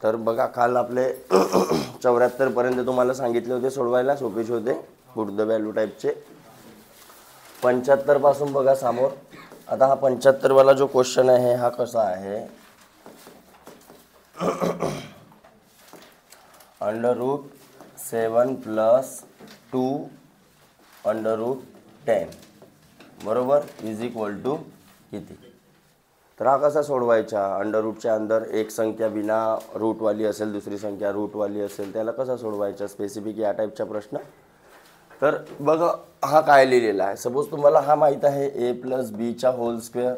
तर बघा काल आपले 74 पर्यंत तुम्हाला सांगितले होते सोडवायला, सोपेच होते पुट द व्हॅल्यू टाईपचे. 75 पासून बघा समोर. आता हा 75 वाला जो क्वेश्चन आहे हा कसा आहे, √7 + 2 √10 बरोबर इज इक्वल टू किती. तर हा कसा सोडवायचा, अंडर अंदर एक संख्या बिना रूटवाली असेल, दुसरी संख्या रूटवाली असेल, त्याला कसा सोडवायचा स्पेसिफिक या टाईपचा प्रश्न. तर बघा हा काय लिहिलेला आहे. सपोज तुम्हाला हा माहीत आहे a + b होल स्क्वेअर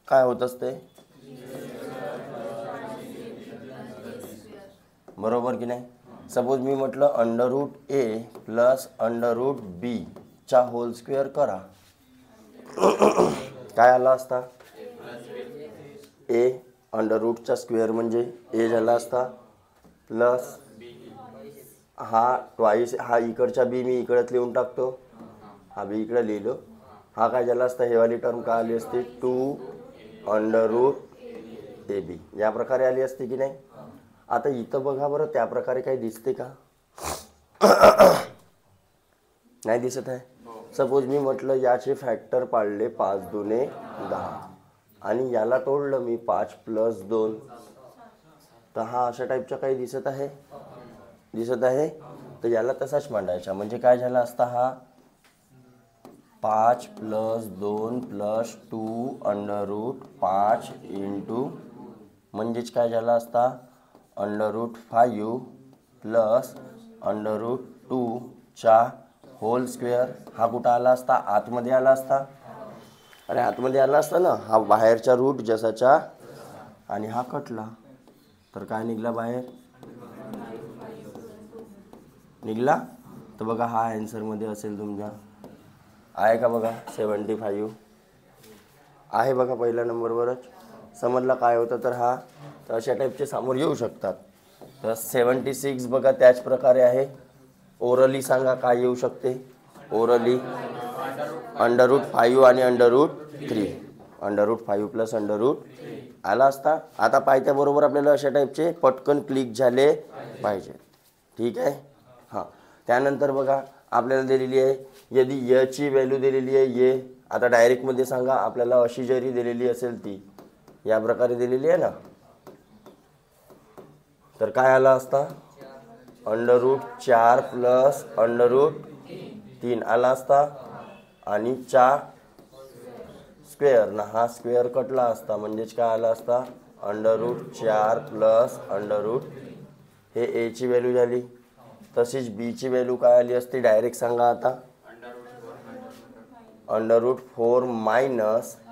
काय होत असते, बरोबर की नाही. सपोज मी म्हटलं √a + √b होल स्क्वेअर करा, काय आला असता, a अंडर स्क्वेअर म्हणजे a झाला असता, प्लस हा ट्वाईस, हा इकडचा b मी इकडत लिहून टाकतो, हा b इकडे लिहिलो, हा काय झाला असता, हे वाली टर्म काय आली असती 2 √ab या प्रकारे आली असते की नाही. आता इथं बघा बरं, त्या प्रकारे काही दिसते का, नाही दिसत आहे. सपोज मी म्हटलं याचे फॅक्टर पाडले 5 दुने 10 आणि याला तोडलं मी 5 + 2, तर हा अशा टाईपचा काही दिसत आहे, दिसत आहे. तर याला तसाच मांडायचा, म्हणजे काय झाला असता, हा 5 + 2 + 2 √5 इंटू म्हणजेच काय झाला असता √5 + √2 होल स्क्वेअर. हा कुठं आला असता, आतमध्ये आला असता, अरे आतमध्ये आला असता ना, हा बाहेरचा रूट जसाचा आणि हा कटला, तर काय निघला बाहेर, निघला. तर बघा हा आन्सरमध्ये असेल तुमच्या, आहे का बघा 75 आहे बघा, पहिल्या नंबरवरच समजला काय होतं. तर हा तर अशा टाईपचे समोर येऊ शकतात. तर 76 बघा त्याच प्रकारे आहे. ओरली सांगा काय येऊ शकते, ओरली √5 आणि √3, √5 + √3 आला असता. आता पाहित्याबरोबर आपल्याला अशा टाईपचे पटकन क्लिक झाले पाहिजे, ठीक आहे. हां, त्यानंतर बघा आपल्याला दिलेली आहे, यदि याची व्हॅल्यू दिलेली आहे ये, आता डायरेक्टमध्ये सांगा आपल्याला अशी जरी दिलेली असेल ती या प्रकारे दिलेली आहे ना, तर काय आला असता √4 + √3 आला असता आणि 4 स्क्वेअर ना, हा स्क्वेअर कटला असता, म्हणजेच काय आला असता √4 + हे ए ची व्हॅल्यू झाली. तशीच बी ची व्हॅल्यू काय आली असती, डायरेक्ट सांगा आता √4 -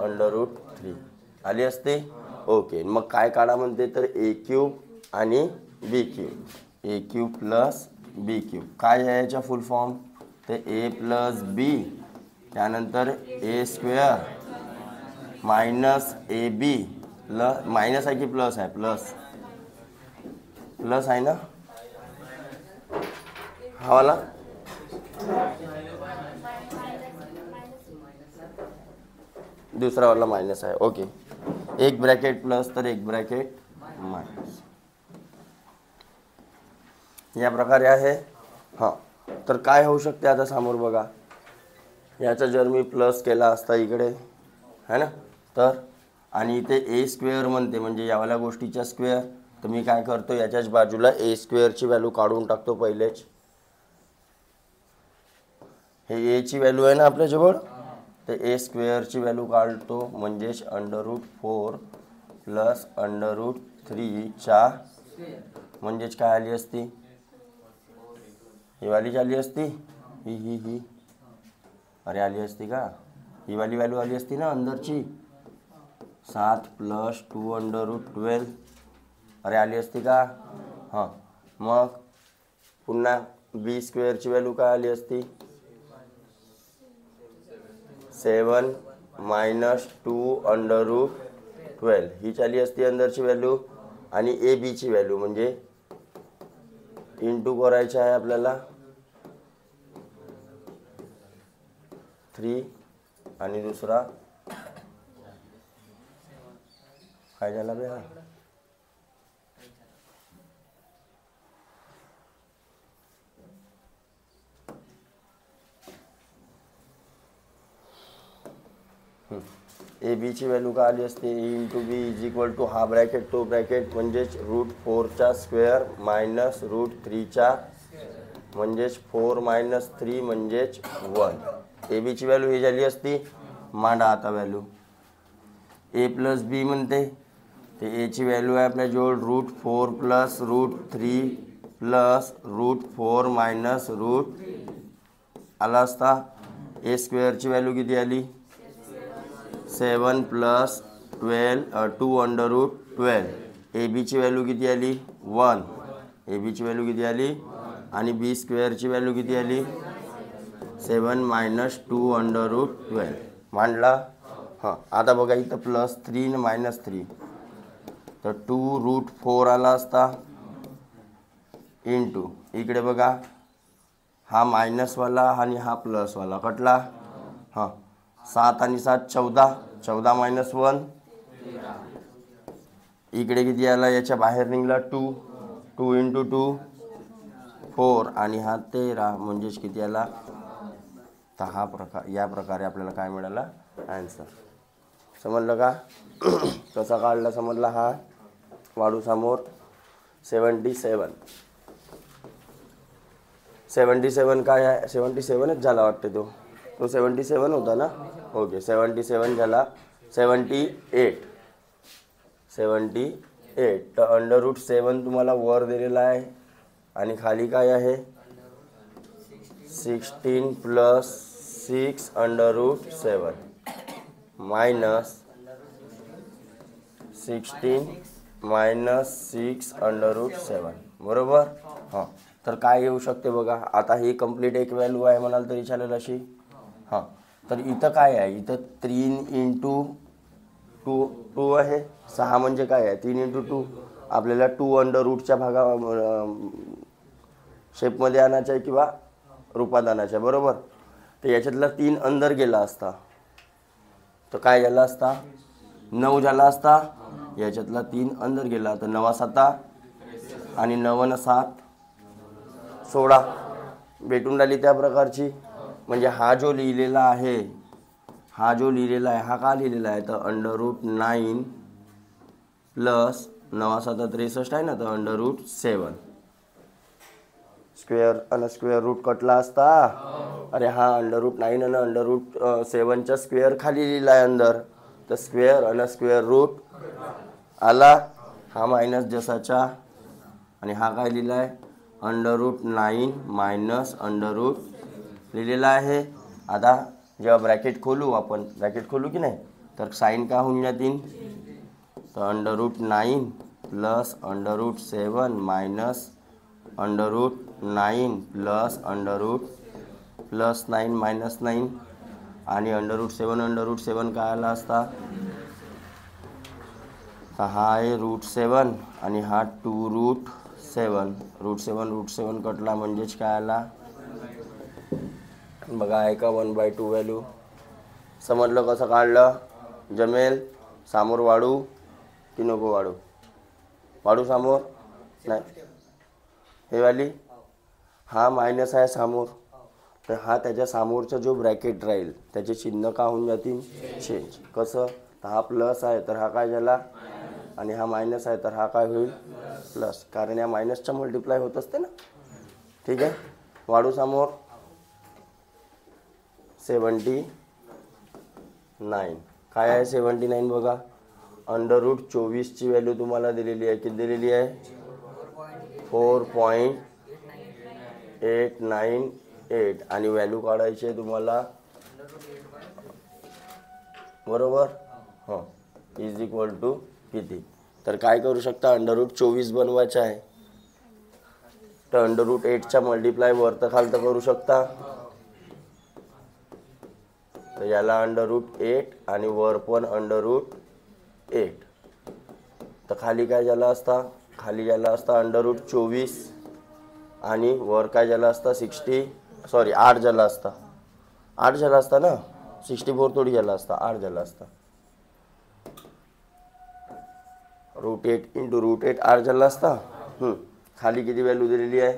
√3 आली असते. ओके, मग काय काढा म्हणते, तर a³ आणि b³ a³ + b³ काय आहे याचा फुल फॉर्म, तर a + b त्यानंतर a² - ab प्लस मायनस आहे की प्लस आहे, प्लस आहे ना हा वाला, दुसरा वाला मायनस आहे. ओके, एक ब्रॅकेट प्लस तर एक ब्रॅकेट मायनस या प्रकारे आहे. हां, तर काय होऊ शकते आता समोर बघा, याचा जर मी प्लस केला असता इकडे है ना, तर आणि इथे a² म्हणते म्हणजे यावाल्या गोष्टीच्या स्क्वेअर, तर मी काय करतो याच्याच बाजूला a² ची व्हॅल्यू काढून टाकतो पहिलेच. हे a ची व्हॅल्यू आहे ना आपल्याजवळ, तर a² ची व्हॅल्यू काढतो, म्हणजेच √4 + √3 म्हणजेच काय आली असती, ही वाली आली असती, ही अरे आली असती का, ही वाली व्हॅल्यू आली असती ना अंदरची, 7 + 2 √12 अरे आली असती का. हां, मग पुन्हा b² ची व्हॅल्यू काय आली असती, 7 - 2 √12 ही आली असती अंदरची व्हॅल्यू. आणि ए बी ची व्हॅल्यू म्हणजे इंटू करायचं आहे आपल्याला 3 आणि दुसरा काय झाला बे, हा ए बीची व्हॅल्यू काय आली असते, A into B is equal to हा ब्रॅकेट तो ब्रॅकेट म्हणजेच √4चा स्क्वेअर मायनस √3चा म्हणजेच 4 मायनस 3 म्हणजेच 1. ए बीची व्हॅल्यू ही झाली असती. मांडा आता व्हॅल्यू ए प्लस बी म्हणते ते एची व्हॅल्यू आहे आपल्याजवळ √4 प्लस √3 प्लस √4 मायनस आला असता. ए स्क्वेअरची व्हॅल्यू किती आली 7 प्लस 2 √12. ए बीची व्हॅल्यू किती आली 1. ए बीची व्हॅल्यू किती आली आणि बी स्क्वेअरची व्हॅल्यू किती आली 7 मायनस 2 √12. मांडला. हां आता बघा इथं +3 आणि -3 तर 2 √4 आला असता इंटू इकडे बघा हा मायनसवाला आणि हा प्लसवाला कटला. हां 7 आणि 7 14, 14 मायनस 1 इकडे किती आला याच्या बाहेर निघाला 2, 2 इंटू 2 4 आणि हा 13 म्हणजेच किती आला. तर हा प्रकार या प्रकारे आपल्याला काय मिळाला आन्सर. समजलं का कसा काढला समजला. हा वाढू समोर 77 काय आहे 77च झाला वाटते तो 77 होता ना. ओके 77 झाला 78. तर √7 तुम्हाला वर दिलेला आहे आणि खाली काय आहे 16 प्लस 6 √7 मायनस 16 मायनस 6 √7 बरोबर. हां तर काय येऊ शकते बघा. आता ही कंप्लीट एक व्हॅल्यू आहे म्हणाल तरी चालेल अशी. हां तर इथं काय आहे इथं 3 इंटू 2 आहे. 6 म्हणजे काय आहे 3 इंटू 2 आपल्याला 2 √च्या भागा शेपमध्ये आणायचं आहे किंवा रूपात आणायचं आहे बरोबर. तर याच्यातला 3 अंदर गेला असता तर काय झाला असता 9 झाला असता. याच्यातला 3 अंदर गेला तर 9 7 आणि 9 7 16 भेटून राहिली त्या प्रकारची. म्हणजे हा जो लिहिलेला आहे हा का लिहिलेला आहे तर √9 प्लस 9 7 63 आहे ना तर √7 स्क्वेअर आणि स्क्वेअर रूट कटला असता. अरे हा √9 आणि √7चा स्क्वेअर खाली लिहिला आहे अंदर तर स्क्वेअर आणि स्क्वेअर रूट आला. हा मायनस जसाचा आणि हा काय लिहिला आहे √9 मायनस लिहिलेला आहे. आता जेव्हा ब्रॅकेट खोलू आपण ब्रॅकेट खोलू की नाही तर साईन का होऊन जातील तर √9 प्लस √7 मायनस √9 प्लस 9 मायनस 9 आणि √7 काय आला असता तर हा आहे √7 आणि हा 2 √7 कटला म्हणजेच काय आला बघा आहे का 1/2 व्हॅल्यू. समजलं कसं काढलं जमेल. समोर वाढू की नको वाढू समोर नाही हे वाली हा मायनस आहे समोर तर हा त्याच्या समोरचा जो ब्रॅकेट राहील त्याचे चिन्ह का होऊन जातील चेंज. कसं तर हा प्लस आहे तर हा काय झाला आणि हा मायनस आहे तर हा काय होईल प्लस कारण या मायनसचा मल्टिप्लाय होत असते ना. ठीक आहे वाढू समोर 79 काय आहे 79 बघा √24ची व्हॅल्यू तुम्हाला दिलेली आहे. किती दिलेली आहे 4.898 आणि व्हॅल्यू काढायची आहे तुम्हाला बरोबर. हां इज इक्वल टू किती तर काय करू शकता √24 बनवायचं आहे तर √8चा मल्टिप्लाय वरतं खालतं करू शकता. तर याला √8 आणि वर पण √8 तर खाली काय झाला असता खाली झाला असता √24 आणि वर काय झाला असता 8 झाला असता 8 झाला असता ना 64 थोडी झाला असता 8 झाला असता. √8 इंटू √8 8 झाला असता. खाली किती व्हॅल्यू दिलेली आहे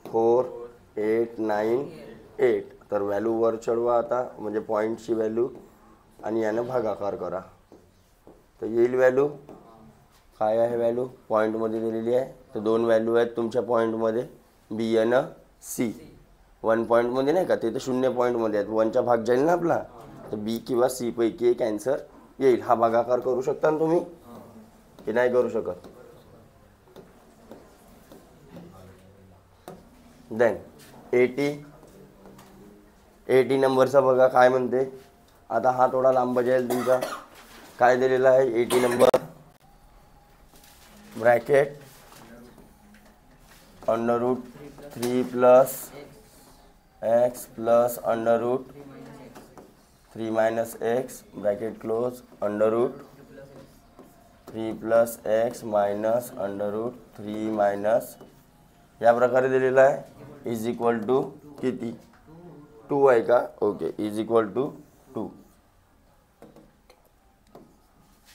4898 तर व्हॅल्यू वर चढवा आता, म्हणजे पॉईंटची व्हॅल्यू, आणि यानं भागाकार करा. तर येईल व्हॅल्यू काय आहे, व्हॅल्यू पॉईंटमध्ये दिलेली आहे. तर दोन व्हॅल्यू आहेत तुमच्या पॉईंटमध्ये, बी आणि सी. 1 पॉईंटमध्ये नाही का, ते तर 0 पॉईंटमध्ये आहेत, 1चा भाग जाईल ना आपला. तर बी किंवा सी पैकी एक आन्सर येईल. हा भागाकार करू शकता ना तुम्ही की नाही करू शकत. देन 80 नंबरचा बघा काय म्हणते. आता हा थोडा लांब जाईल तुमचा. काय दिलेला आहे 80 number, bracket √3 plus X plus √3 minus x, bracket close, √3 plus X minus √3 minus, या प्रकारे दिलेला आहे. इज इक्वल टू किती, 2 आहे का, ओके, इज इक्वल टू 2.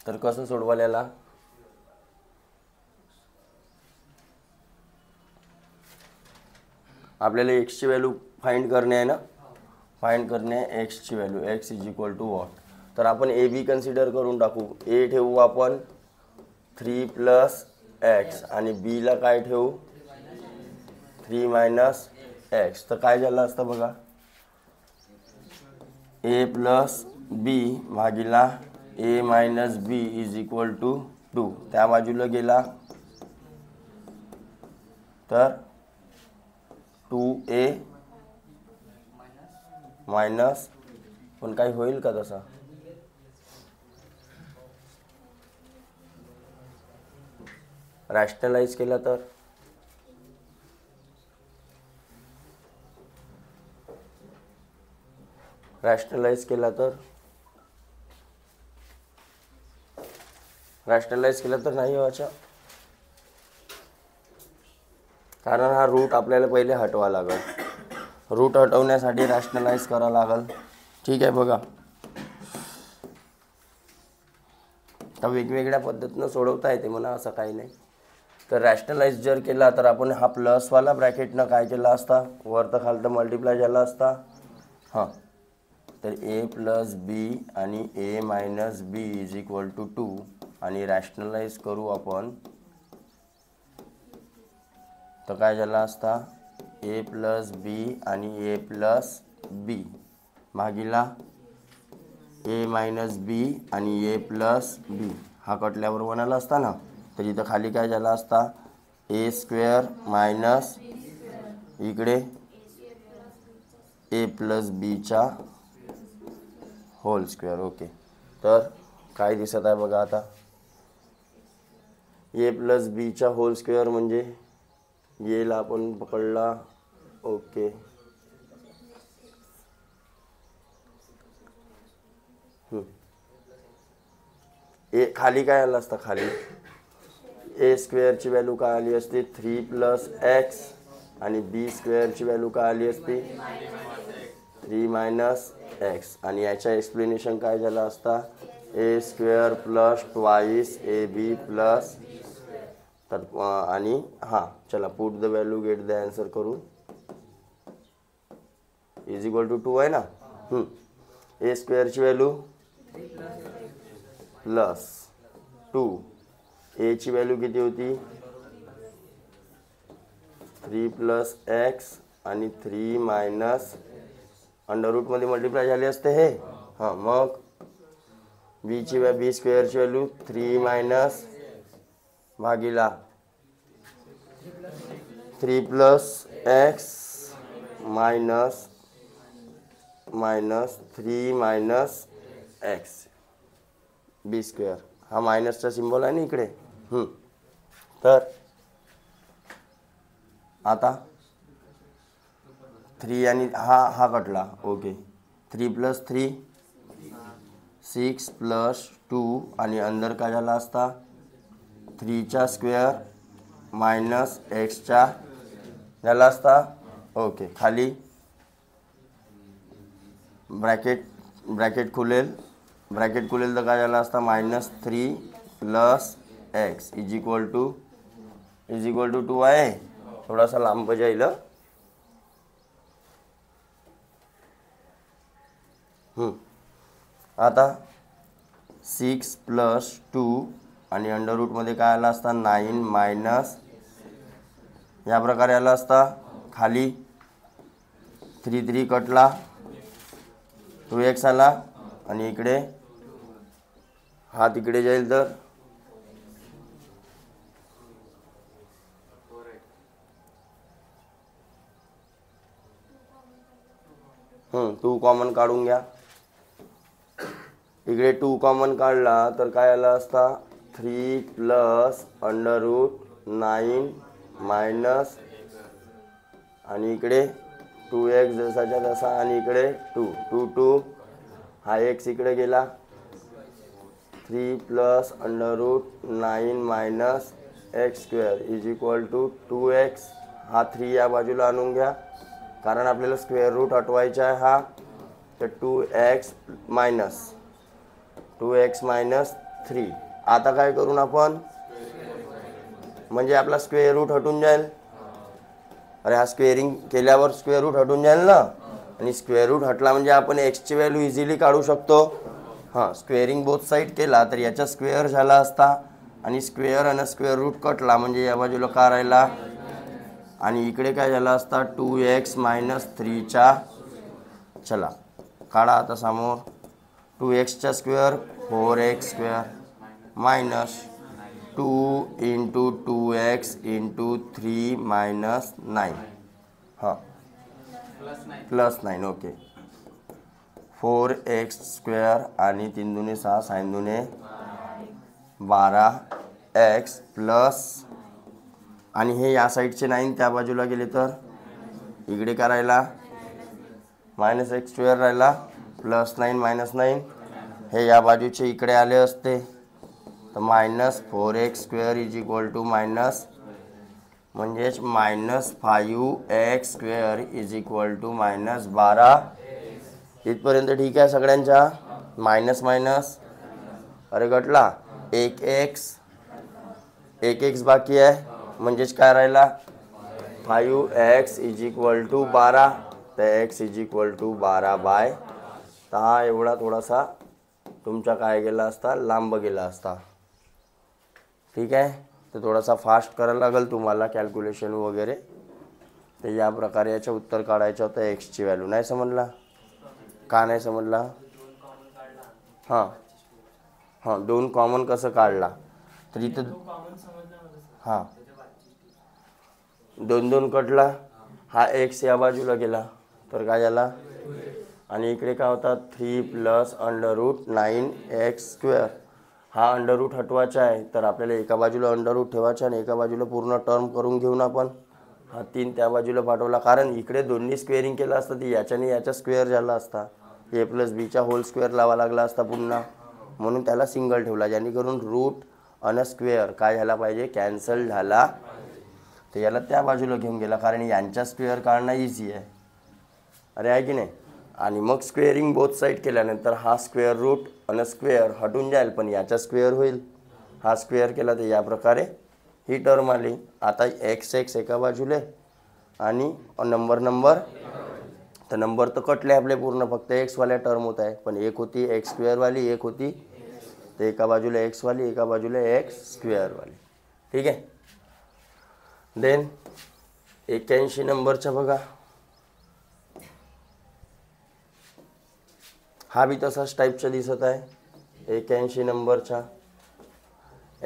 तर कसं सोडवाल याला, आपल्याला एक्सची व्हॅल्यू फाइंड करणे आहे ना, फाइंड करणे आहे एक्सची value. X is equal to what. तर आपण ए बी कन्सिडर करून टाकू. ए ठेवू आपण 3 प्लस एक्स आणि बीला काय ठेवू 3 मायनस एक्स. तर काय झालं असतं बघा, ए प्लस बी भागिला A minus B is equal to 2. त्या बाजूला गेला तर 2a मायनस, पण काही होईल का तसा, रॅशनलाइज केला तर, रॅशनलाइज केला तर, रॅशनलाइज केला तर नाही व्हायचा, कारण हा रूट आपल्याला पहिले हटवा लागल. रूट हटवण्यासाठी रॅशनलाइज करा लागल. ठीक आहे बघा. तर वेगवेगळ्या पद्धतीनं सोडवता येते म्हणा, असं काही नाही. तर रॅशनलाइज जर केला तर आपण हा प्लसवाला ब्रॅकेटनं काय केला असता, वर तर खालतं मल्टिप्लाय झाला असता. हां, तर ए प्लस बी आणि A minus B is equal to 2 आणि रॅशनलाइज करू आपण, तर काय झाला असता, ए प्लस बी आणि ए प्लस बी भागिला ए मायनस बी आणि ए प्लस बी. हा कटल्यावर 1 आला असता ना, तर इथं खाली काय झाला असता, ए स्क्वेअर मायनस इकडे ए प्लस बीचा होल स्क्वेअर. ओके, तर काय दिसत आहे बघा आता, ए प्लस बीचा होल स्क्वेअर म्हणजे येला आपण पकडला. ओके, ए खाली काय आलं असतं, खाली ए स्क्वेअरची व्हॅल्यू काय आली असते 3 प्लस एक्स आणि बी स्क्वेअरची व्हॅल्यू काय आली असते 3 मायनस एक्स. आणि याच्या एक्सप्लेनेशन काय झालं असता, A square plus twice A B plus, तर आणि हां चला put the value get the answer करू. इज इक्वल टू 2 आहे ना. ए स्क्वेअरची व्हॅल्यू प्लस 2, एची व्हॅल्यू किती होती 3 प्लस एक्स आणि 3 मायनस अंडररूटमध्ये मल्टिप्लाय झाले असते हे. हां, मग बीची बी स्क्वेअरची व्हॅल्यू 3 मायनस भागिला 3 plus X minus 3 minus X B square. हा मायनसचा सिम्बॉल आहे ना इकडे. तर आता 3 आणि हा कटला. ओके, 3 प्लस 3 6 प्लस 2 आणि अंदर काय झाला असता 3चा स्क्वेअर मायनस एक्सचा झाला असता. ओके, खाली ब्रॅकेट खुलेल तर काय झाला असता -3 plus x is equal to 2 आहे. थोडासा लांब जाईल. आता 6 + 2 आणि अंडर रूटमध्ये काय आला असता 9 मायनस या प्रकारे आला असता. खाली 3 3 कटला 2x आला आणि इकडे हा तिकडे जाईल तर 2 कॉमन काढून घ्या. इकडे 2 कॉमन काढला तर काय आला असता 3 + √9 मायनस आणि इकडे 2x जसाच्या तसा आणि इकडे 2 2 2 हा x इकडे गेला 3 + √9 मायनस x² = 2x. हा 3 या बाजूला आणून घ्या कारण आपल्याला स्क्वेअर रूट हटवायचा आहे हा. तर 2x मायनस 3. आता काय करून आपण म्हणजे आपला स्क्वेअर रूट हटून जाईल. अरे हा स्क्वेअरिंग केल्यावर स्क्वेअर रूट हटून जाईल ना. आणि स्क्वेअर रूट हटला म्हणजे आपण एक्सची व्हॅल्यू इझिली काढू शकतो. हां स्क्वेअरिंग बोथ साईड केला तर याचा स्क्वेअर झाला असता आणि स्क्वेअर आणि स्क्वेअर रूट कटला म्हणजे या बाजूला का राहिला आणि इकडे काय झाला असता 2x - 3चा. चला काढा आता समोर 2xचा स्क्वेअर 4x² मायनस 2 × 2x × 3 - 9 हां +9 ओके 4x² आणि 3 दुने 6 6 दुने 12x प्लस आणि हे या साईडचे 9 त्या बाजूला गेले तर इकडे काय राहिला -x² राहिला +9 - 9 हे या बाजूचे इकडे आले असते तर -4x² = मायनस म्हणजेच -5x² = -12. इथपर्यंत ठीक आहे सगळ्यांच्या. मायनस मायनस अरे गटला 1x बाकी आहे म्हणजेच काय राहिला 5x = 12. तर x = 12/10. एवढा थोडासा तुमचा काय गेला असता लांब गेला असता. ठीक आहे. तर थोडासा फास्ट करायला लागेल तुम्हाला कॅल्क्युलेशन वगैरे. तर या प्रकारे याचं उत्तर काढायचं होतं. एक्सची व्हॅल्यू नाही समजला का नाही समजला. हां 2 कॉमन कसं काढला तर इथं हां 2 2 कटला हा x या बाजूला गेला तर काय झाला आणि इकडे काय होता 3 + √9x². हा अंडर रूट हटवायचा आहे तर आपल्याला एका बाजूला अंडर रूट ठेवायचा आणि एका बाजूला पूर्ण टर्म करून घेऊन आपण हा 3 त्या बाजूला पाठवला कारण इकडे दोन्ही स्क्वेअरिंग केलं असतं तर याच्याने याचा स्क्वेअर झाला असता. a + bचा होल स्क्वेअर लावा लागला असता पुन्हा म्हणून त्याला सिंगल ठेवला जेणेकरून रूट आणि स्क्वेअर काय झाला पाहिजे कॅन्सल झाला. तर याला त्या बाजूला घेऊन गेला कारण यांचा स्क्वेअर काढणं इझी आहे. अरे आहे की नाही. आणि मग स्क्वेअरिंग बोथ साईड केल्यानंतर हा स्क्वेअर रूट आणि स्क्वेअर हटून जाईल पण याचा स्क्वेअर होईल. हा स्क्वेअर केला तर या प्रकारे ही टर्म आली. आता x एका बाजूले आणि नंबर तर नंबर तर कटले आपले पूर्ण फक्त एक्सवाल्या टर्म होत आहे पण एक होती x² वाली एक होती तर एका बाजूला x वाली एका बाजूला x² वाली. ठीक आहे. देन 81 नंबरचा बघा. हा बी तसाच टाईपचा दिसत आहे. 81 नंबरचा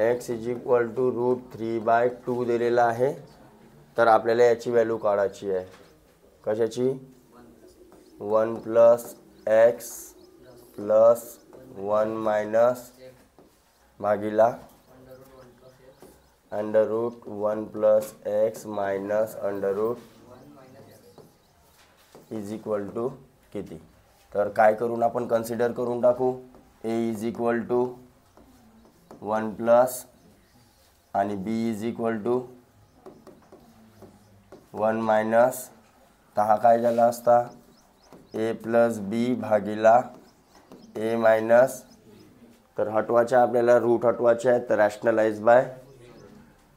x = √3/2 दिलेला आहे तर आपल्याला याची व्हॅल्यू काढायची आहे. कशाची 1 + x + 1 - भागीला √1 + x - √= किती. तर काय करून आपण कन्सिडर करून टाकू. a = 1+ आणि b = 1 - तर हा काय झाला असता a + b भागीला a - तर हटवायचा आपल्याला रूट हटवायचे आहे तर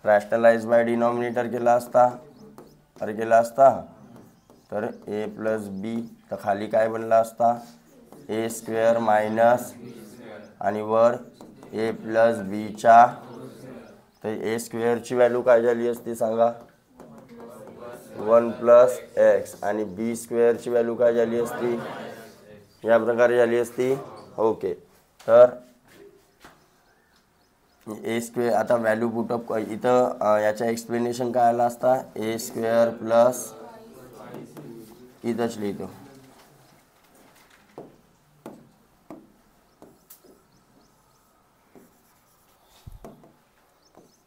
रॅशनलाइज बाय डिनॉमिनेटर केला असता तर a + b तर खाली काय बनला असता ए स्क्वेअर मायनस आणि वर ए प्लस बीच्या, तर ए स्क्वेअरची व्हॅल्यू काय झाली असती सांगा, 1 प्लस एक्स, आणि बी स्क्वेअरची व्हॅल्यू काय झाली असती, या प्रकारे झाली असती. ओके, तर ए स्क्वेअर, आता व्हॅल्यू पुटअप इथं याचा एक्सप्लेनेशन काय आला असता, ए स्क्वेअर प्लस, इथंच लिहितो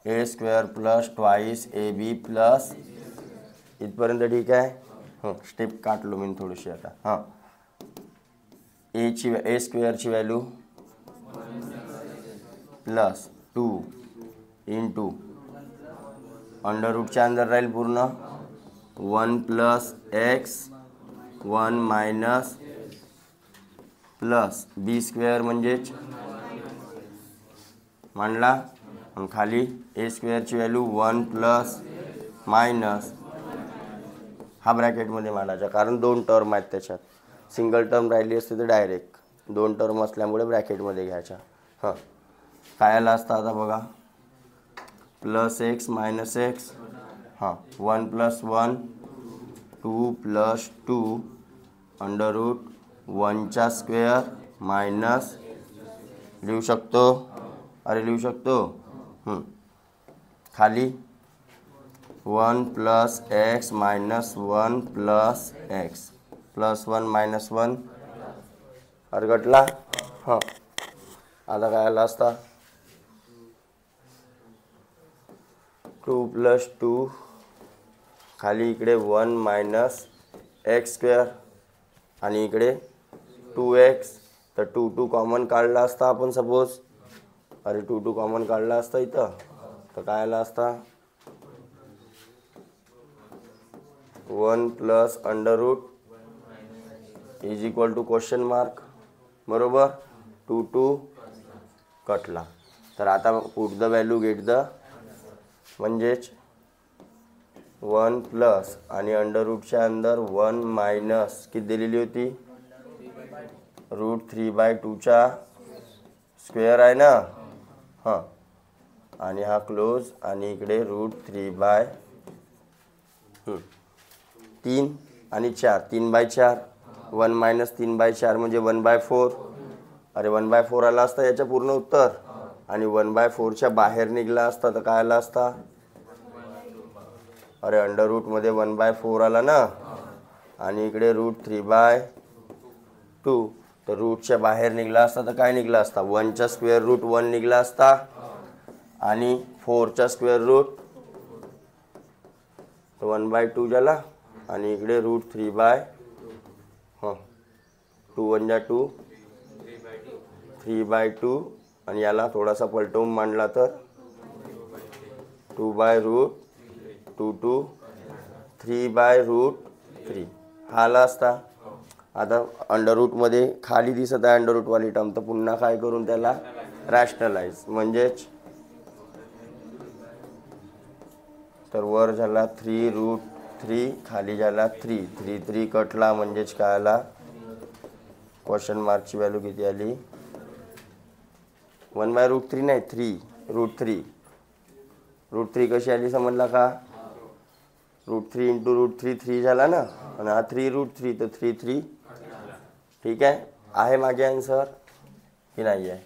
A square plus twice A B plus, इथपर्यंत ठीक आहे. स्टेप काटलो मी थोडीशी आता. हां, ए स्क्वेअरची व्हॅल्यू प्लस 2 इंटू अंडर रूटच्या अंदर राहील पूर्ण 1 plus X 1 minus plus B square म्हणजेच मांडला, आणि खाली ए स्क्वेअरची व्हॅल्यू 1 प्लस मायनस, हा ब्रॅकेटमध्ये मांडायचा कारण 2 टर्म आहेत त्याच्यात. सिंगल टर्म राहिली असते तर डायरेक्ट, 2 टर्म असल्यामुळे ब्रॅकेटमध्ये घ्यायच्या. हां, काय आला असता आता बघा, प्लस एक्स मायनस एक्स, हां 1 प्लस 1 2 प्लस 2 अंडर रूट 1चा स्क्वेअर मायनस, लिहू शकतो, अरे लिहू शकतो, खाली 1 plus X minus 1 plus X, plus 1 minus 1 हरकटला. हां, आता काय आला असता, 2 प्लस 2 खाली इकडे 1 मायनस एक्स स्क्वेअर आणि इकडे 2x, तर 2 2 कॉमन काढला असता आपण सपोज, अरे 2 2 कॉमन काढला असता इथं, तर काय आला असता 1 plus under root is equal to question mark, बरोबर, 2 2 कटला. तर आता put the value get the, म्हणजेच 1 प्लस आणि अंडर रूटच्या अंदर 1 मायनस किती दिलेली होती, √3/2चा स्क्वेअर आहे ना. हां, आणि हा क्लोज, आणि इकडे √3/3 आणि 4, 3/4, 1 मायनस 3/4 म्हणजे 1/4, अरे 1/4 आला असता याचं पूर्ण उत्तर, आणि 1/4च्या बाहेर निघला असता तर काय आला असता, अरे अंडर रूटमध्ये 1/4 आला ना, आणि इकडे √3/2, तर रूटच्या बाहेर निघला असता तर काय निघला असता, 1चा स्क्वेअर रूट 1 निघला असता, आणि 4चा स्क्वेअर रूट 1/2 झाला, आणि इकडे √3/2, 2 1 जा 2, 3/2, आणि याला थोडासा पलटवून मांडला तर 2/√2 3/√3 हा आला असता. आता अंडर रूटमध्ये खाली दिसत आहे अंडर रूटवाली टर्म, तर पुन्हा काय करून त्याला रॅशनलाइज, म्हणजेच तर वर झाला 3√3, खाली झाला 3 3 कटला, म्हणजेच काय आला, क्वेश्चन मार्कची व्हॅल्यू किती आली, 1/√3 नाही 3√3, √3 कशी आली समजला का, √3 इंटू √3 3 झाला ना, आणि हा 3√3, तर 3 ठीक आहे मागे आन्सर की नाही आहे.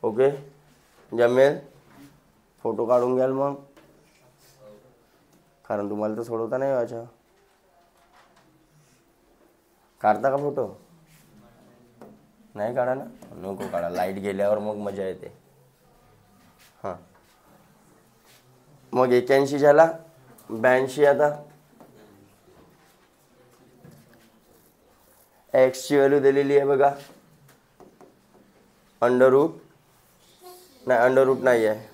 ओके, जमेल, फोटो काढून घ्याल मग, कारण तुम्हाला तर सोडवता नाही व्हायचं. काढता का फोटो, नाही काढा ना, नको काढा, लाईट गेल्यावर मग मजा येते. हां, मग 81 झाला, 82 आता एक्सची व्हॅल्यू दिलेली आहे बघा, अंडर रूट नाही आहे,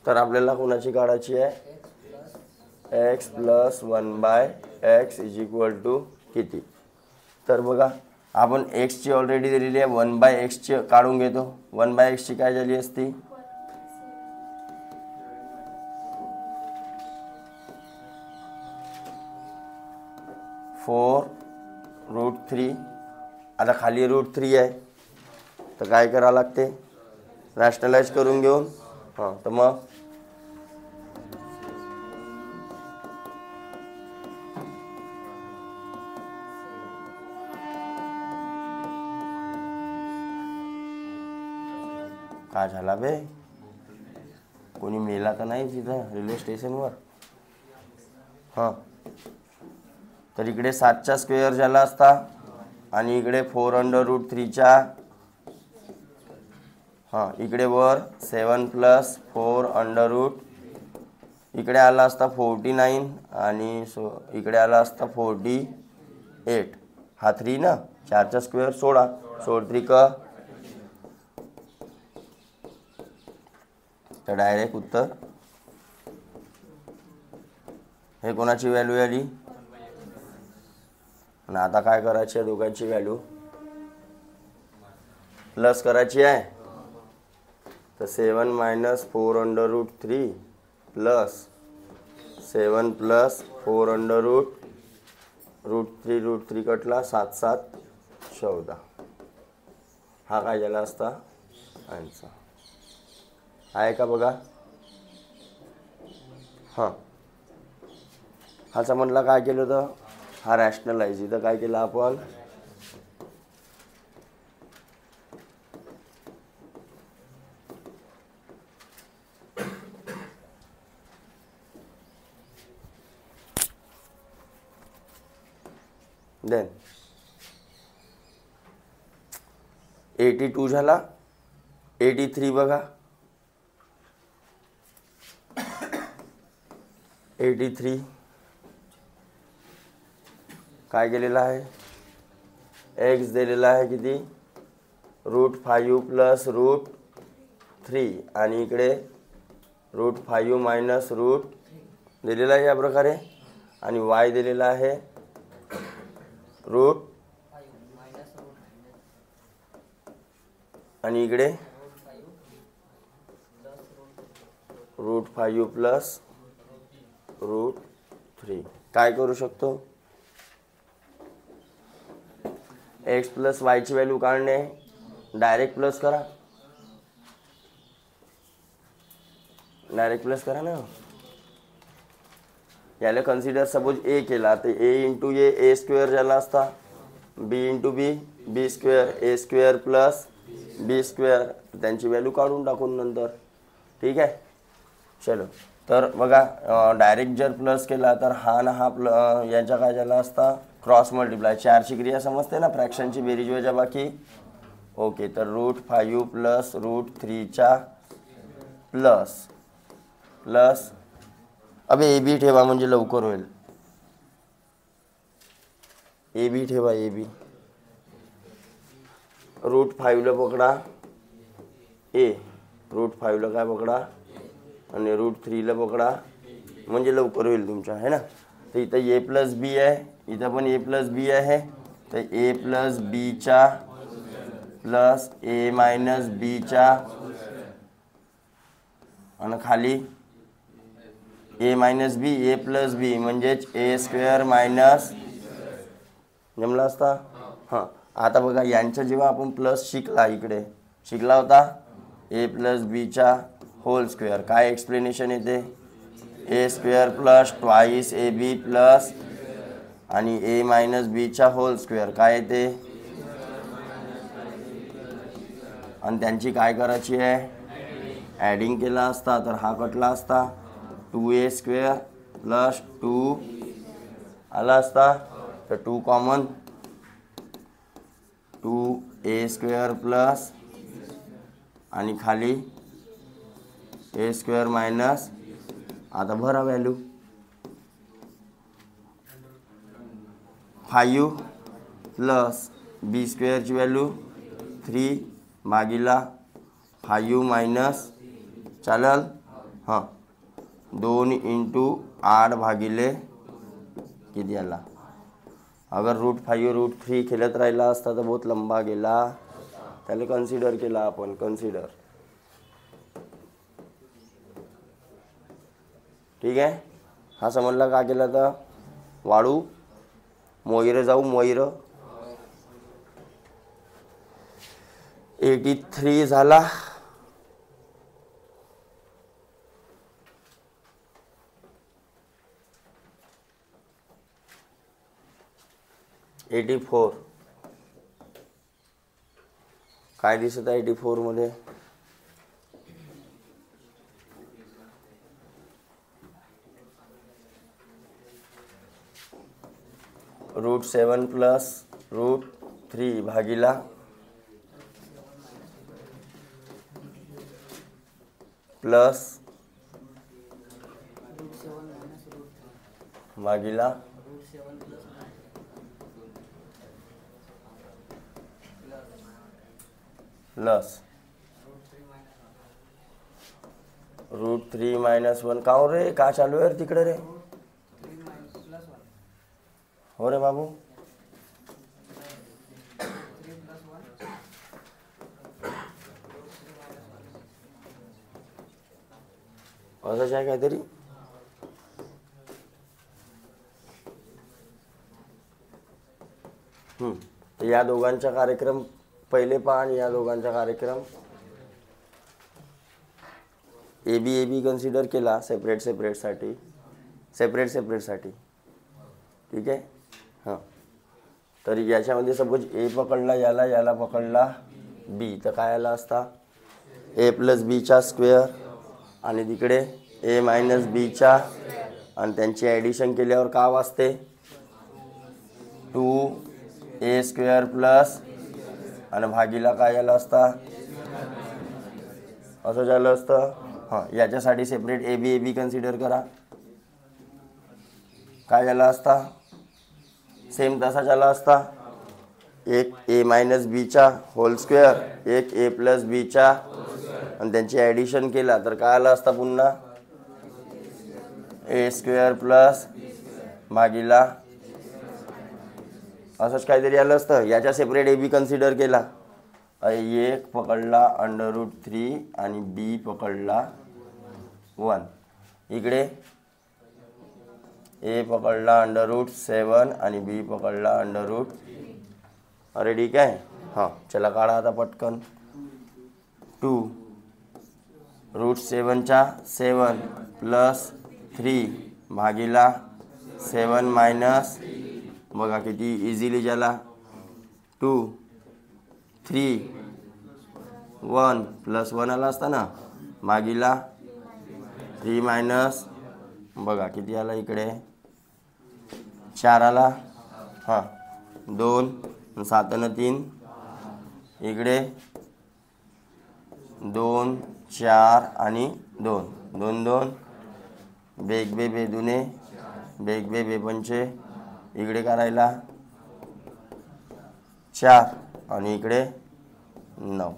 तर आपल्याला कोणाची काढायची आहे, x plus 1/x is equal to किती. तर बघा आपण एक्सची ऑलरेडी दिलेली आहे, 1/xची काढून घेतो. 1/xची काय झाली असती, 4√3. आता खाली √3 आहे तर काय करावं लागते, रॅशनलाइज करून घेऊन. हां तर मग काय झाला बे, कोणी मेला तर नाही तिथं रेल्वे स्टेशनवर. हां तर इकडे 7चा स्क्वेअर झाला असता आणि इकडे 4√3च्या. हां इकडे वर 7 + 4√. इकडे आला असता 49 आणि इकडे आला असता 48. हा 3 ना, 4चा स्क्वेअर 16, 16 तर डायरेक्ट उत्तर. हे कोणाची व्हॅल्यू आली. आणि आता काय करायची आहे, दोघांची व्हॅल्यू प्लस करायची आहे. तर 7 - 4√3 प्लस 7 + 4√√3 √3 कटला, 7 × 7 = 14. हा काय झाला असता आन्सर. आहे का बघा. हां हा समजला काय केलं होतं, हा रॅशनलाइज. इथं काय केलं आपण, देन 82 झाला. 83 बघा, 83 काय केलेलं आहे, एक्स दिलेला आहे किती, √5 + √3 आणि इकडे √5 - रूट दिलेला आहे या प्रकारे. आणि वाय दिलेला आहे रूट आणि इकडे √5 + √3. काय करू शकतो, एक्स + वायची व्हॅल्यू काढणे, डायरेक्ट प्लस करा, डायरेक्ट प्लस करा ना. याला कन्सिडर सपोज ए केला तर a × a A² झाला असता, b × b B², A² + B². त्यांची व्हॅल्यू काढून टाकून नंतर. ठीक आहे चलो. तर बघा डायरेक्ट जर प्लस केला तर हा ना हा याचा काय झाला असता, क्रॉस मल्टिप्लाय. 4ची क्रिया समजते ना, फ्रॅक्शनची बेरीज वजाबाकी. ओके तर √5 + √3च्या प्लस अबे ए बी ठेवा म्हणजे लवकर होईल. ए बी ठेवा, ए बी. √5ला पकडा ए, √5ला काय पकडा आणि √3ला पकडा म्हणजे लवकर होईल तुमच्या, है ना. तर इथं a + b आहे, इथं पण a + b आहे. तर a + bच्या प्लस a - bच्या आणि खाली a - b, a + b म्हणजेच A² - जमला असता. हां आता बघा यांचं जेव्हा आपण प्लस इकडे शिकला होता a + bच्या होल स्क्वेअर, काय एक्सप्लेनेशन येते, A² + 2 AB प्लस आणि a - bच्या होल स्क्वेअर काय येते, आणि त्यांची काय करायची आहे, ॲडिंग केला असता तर हा कटला असता. 2A² + 2 आला असता तर 2 कॉमन, 2A² प्लस आणि खाली A² - आता भरा व्हॅल्यू 5 प्लस B² ची व्हॅल्यू 3 भागीला 5 - चालेल. हां 2 × 8 भागिले किती आला. अगर √5 √3 खेळत राहिला असता तर बहुत लंबा गेला. त्याला कन्सिडर केला आपण, कन्सिडर. ठीक आहे. हा समजला का केला तर वाळू मोइरं जाऊ, मोइरं 83 झाला. 84 काय दिसत आहे 84 मध्ये? √7 प्लस √3 भागीला प्लस भागीला प्लस √3 - 1. का हो रे, का चालू आहे तिकडे रे? हो रे बाबू, असंच आहे काहीतरी. तर या दोघांचा कार्यक्रम पहिले पहा आणि या दोघांचा कार्यक्रम ए बी कन्सिडर केला सेपरेटसाठी. ठीक आहे. हां, तर याच्यामध्ये सपोज ए पकडला, याला पकडला बी, तर काय आला असता? ए प्लस बीचा स्क्वेअर आणि तिकडे ए मायनस बीचा, आणि त्यांची ॲडिशन केल्यावर का वाजते? 2a² प्लस, आणि भागीला काय झालं असता? असं झालं असतं. हां, याच्यासाठी सेपरेट ए बी कन्सिडर करा. काय झाला असता? सेम तसा झाला असता. एक ए मायनस बीचा होल स्क्वेअर, एक ए प्लस बीचा, आणि त्यांची ॲडिशन केला तर काय आलं असता? पुन्हा a² प्लस भागीला असंच काहीतरी आलं असतं. याच्या सेपरेट ए बी कन्सिडर केला. एक पकडला √3 आणि बी पकडला 1. इकडे ए पकडला √7 आणि बी पकडला √. अरे ठीक आहे. हां, चला काढा आता पटकन. 2 √7चा 7 प्लस 3 भागीला 7 मायनस, बघा किती इझिली झाला. 2 3 1 प्लस 1 आला असता ना, भागीला 3 मायनस, बघा किती आला इकडे? 4 आला. हां, 2 7 आणि 3, इकडे 2 4 आणि 2 2 2, बेग बे बेदुने, बेग बे बेपंचे, इकडे करायला 4 आणि इकडे 9.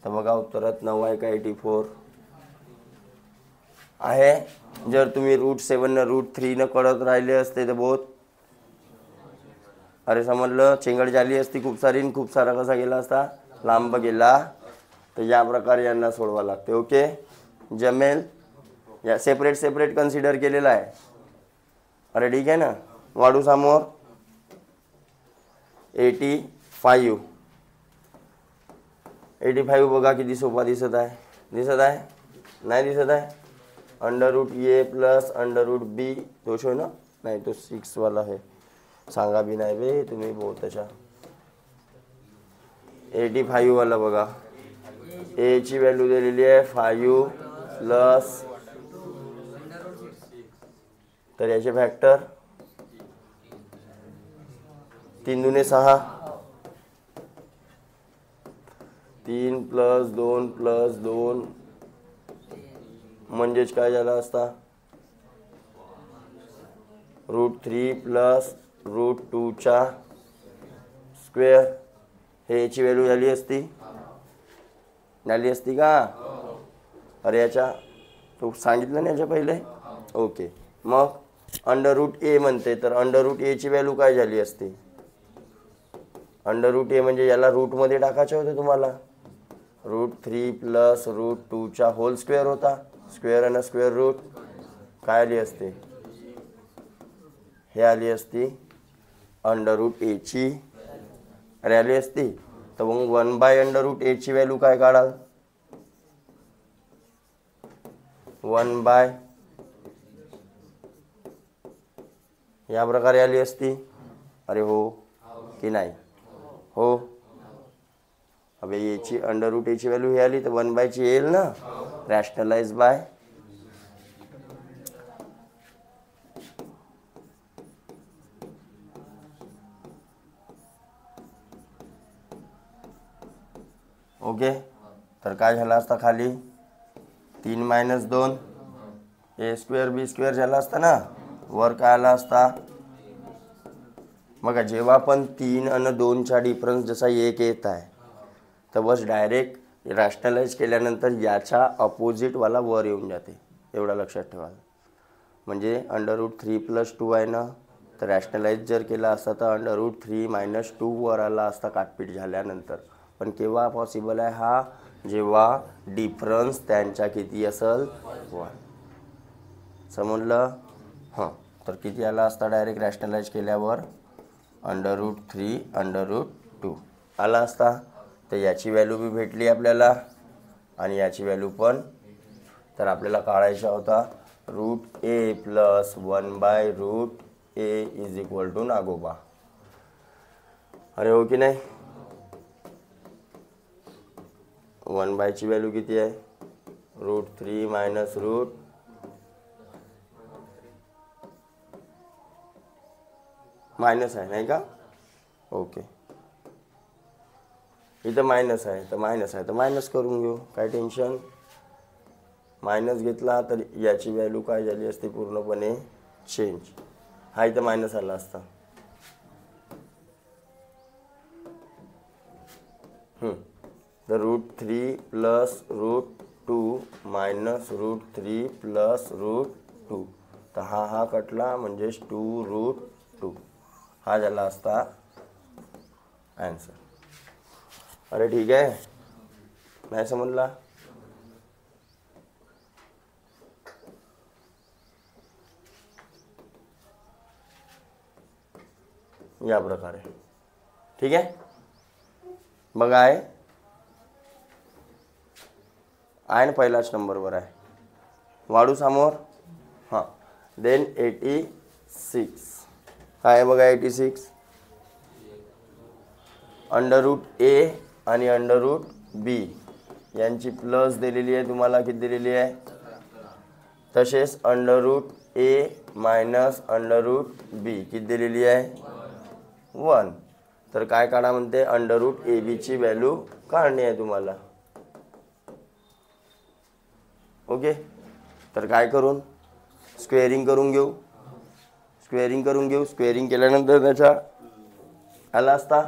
तर बघा उत्तरात 9 आहे का? 84 आहे. जर तुम्ही √7 न √3 न कळत राहिले असते तर बहुत अरे समजलं, चेंगड झाली असती खूप सारी. खूप सारा कसा गेला असता? लांब गेला. तर या प्रकारे यांना सोडवा लागते. ओके, जमेल. या सेपरेट कन्सिडर केलेला आहे. अरे ठीक आहे ना. वाढू समोर 85. 85 बघा किती सोपा दिसत आहे. नाही दिसत आहे? √a प्लस √b दोष होय ना? नाही, तो 6 वाला आहे. सांगा बी नाही बे तुम्ही बहुत अच्छा. 85 वाला बघा, ए ची व्हॅल्यू दिलेली आहे 5 प्लस, तर याचे फॅक्टर 3 दुने 6, 3 प्लस 2 प्लस 2 म्हणजेच काय झालं असता? √3 प्लस √2चा स्क्वेअर. हे याची व्हॅल्यू झाली असती का? अरे याच्या तो सांगितलं ना याच्या पहिले. ओके, मग √a म्हणते, तर √a ची व्हॅल्यू काय झाली असती? √a म्हणजे याला रूटमध्ये टाकायचं होतं तुम्हाला. √3 प्लस √2चा होल स्क्वेअर होता. स्क्वेअर आणि स्क्वेअर रूट काय आली असते? हे आली असती अंडर रूट एची व्हॅल्यू असते, तर मग 1/√a ची व्हॅल्यू काय काढाल? 1 या प्रकारे आली असती. अरे हो की नाही? हो. अबे याची अंडर रूट एची व्हॅल्यू ही आली तर 1 ची येईल ना, रॅशनलाइज बाय ओके. तर काय झालं असता खाली 3 - 2 a² b² झाला असता ना, वर काय आला असता? बघा जेव्हा पण 3 आणि 2चा डिफरन्स जसा 1 येत आहे तर बस डायरेक्ट रॅशनलाइज केल्यानंतर याच्या अपोजिटवाला वर येऊन जाते, एवढं लक्षात ठेवा. म्हणजे अंडर रूट 3 + 2 आहे ना, तर रॅशनलाइज जर केला असता तर अंडर रूट 3 - 2 वर आला असता काटपीट झाल्यानंतर. पण केव्हा पॉसिबल आहे हा? जेव्हा डिफरन्स त्यांच्या किती असेल? 1. समजलं? हां. तर किती आला असता डायरेक्ट रॅशनलाइज केल्यावर? अंडर रूट 3 √2 आला असता. तर याची व्हॅल्यू बी भेटली आपल्याला आणि याची व्हॅल्यू पण. तर आपल्याला काढायचा होता √a + 1/√a = नागोबा. अरे हो की नाही? 1 ची व्हॅल्यू किती आहे? √3 - मायनस आहे नाही का? ओके. इथं मायनस आहे तर मायनस करून घेऊ, काय टेन्शन. मायनस घेतला तर याची व्हॅल्यू काय झाली असते? पूर्णपणे चेंज. हा इथं मायनस आला असता. तर √3 + √2 - √3 + √2. तर हा कटला म्हणजेच 2√2. हा झाला असता ॲन्सर. अरे ठीक आहे, नाही समजला? या प्रकारे. ठीक आहे. बघा आहे ना, पहिलाच नंबरवर आहे. वाढू समोर. हां. देन 86 काय आहे बघा? 86 अंडर रूट a आणि अंडर रूट b यांची प्लस दिलेली आहे तुम्हाला. किती दिलेली आहे? तसेच under root a - under root b किती दिलेली आहे? 1. तर काय काढा म्हणते? अंडर रूट ची व्हॅल्यू काढणे आहे तुम्हाला. ओके. तर काय करून स्क्वेअरिंग करून घेऊ. स्क्वेअरिंग केल्यानंतर त्याचा आला असता.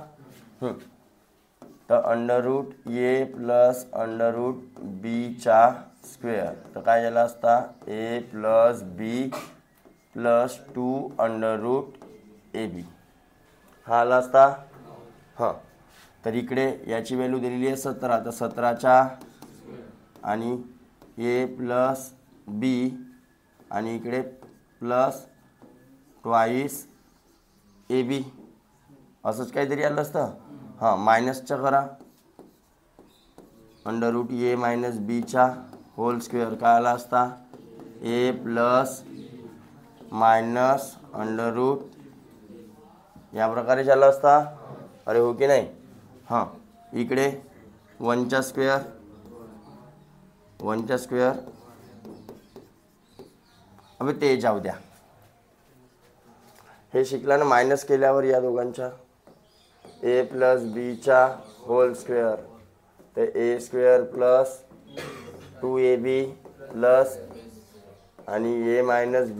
तर under root a + under root b चा स्क्वेअर. तर काय झाला असता? a + b + 2 under root ab हा आला असता. हां. तर इकडे याची व्हॅल्यू दिलेली आहे 17. तर 17चा आणि a + b आणि इकडे प्लस ट्वाईस ab असंच काहीतरी आलं असतं. हां. मायनसचं करा. अंडर रूट a - b चा होल स्क्वेअर काय आला असता? a + अंडर रूट या प्रकारे झाला असता. अरे हो की नाही? हां. इकडे 1चा स्क्वेअर अबे ते जाऊ द्या. हे शिकला ना मायनस केल्यावर या दोघांच्या a + b चा होल स्क्वेअर. तर a² + 2ab प्लस आणि a -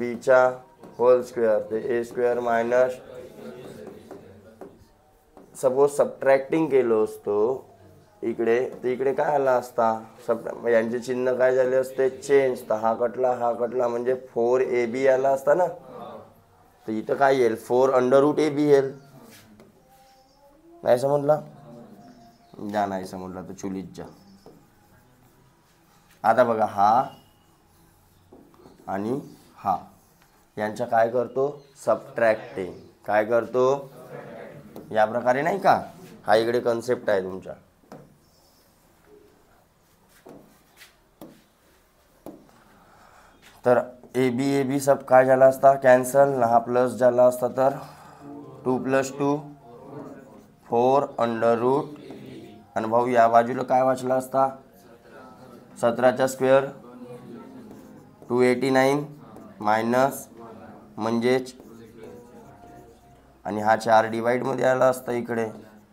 b चा होल स्क्वेअर. तर a² सपोज सबट्रॅक्टिंग केलो असतो इकडे, तर इकडे काय आला असता? यांचे चिन्ह काय झाले असते? चेंज. तर हा कटला म्हणजे 4ab आला असता ना. तर इथं काय येईल? 4 अंडर रूट ab येईल. नाही समजला? जा नाही समजला तर चुलीत जा. आता बघा हा आणि हा यांच्या काय करतो? सबट्रॅक्टिंग. काय करतो? या प्रकारे नाही का, हा इकडे कन्सेप्ट आहे तुमचा. तर ए बी सब काय झाला असता कॅन्सल, हा प्लस झाला असता तर 2 + 2 4 √ आणि भाऊ या बाजूला काय वाचला असता 17चा स्क्वेअर 289 मायनस म्हणजेच, आणि हा 4 डिवाइडमध्ये आला असता इकडे,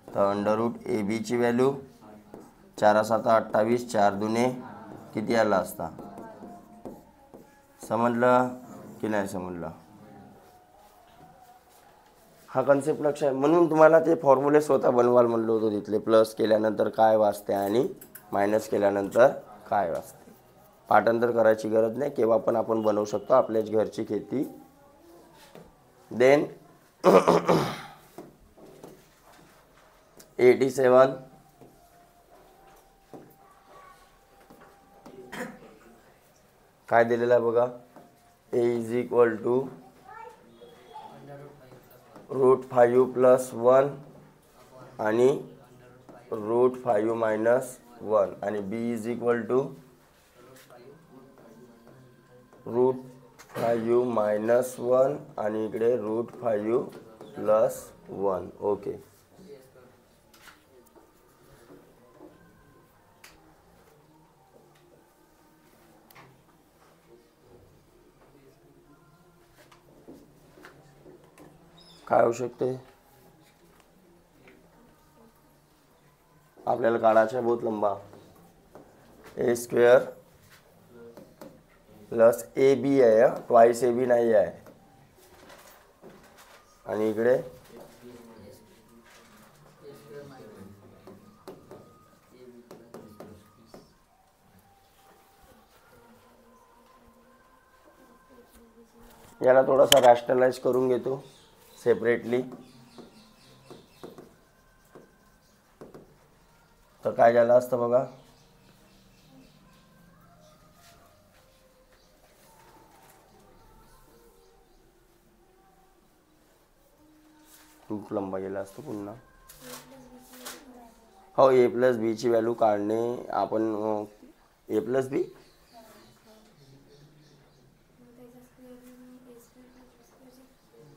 तर √AB ची व्हॅल्यू 4 × 7 = 28, 4 दुने किती आला असता. समजलं की नाही समजलं. हा कन्सेप्ट लक्ष आहे, म्हणून तुम्हाला ते फॉर्म्युले स्वतः बनवायला म्हणलं होतं. तिथले प्लस केल्यानंतर काय वाचते आणि मायनस केल्यानंतर काय वाचते. पाठांतर करायची गरज नाही, केव्हा पण आपण बनवू शकतो आपल्याच घरची खेती. देन 87 काय दिलेलं आहे बघा, A = √5 + 1 आणि √5 - 1 आणि B = √5 - 1 आणि इकडे √5 + 1. ओके. काय होऊ शकते आपल्याला काढायचा बहुत लंबा. A² + AB आहे, ट्वाइस AB नाही आहे. आणि इकडे याला थोडासा रॅशनलाइज करून घेतो सेपरेटली. तर काय झालं असतं बघा, खूप लंबा गेला असतो पुन्हा. हो, A + B ची व्हॅल्यू काढणे आपण. A + B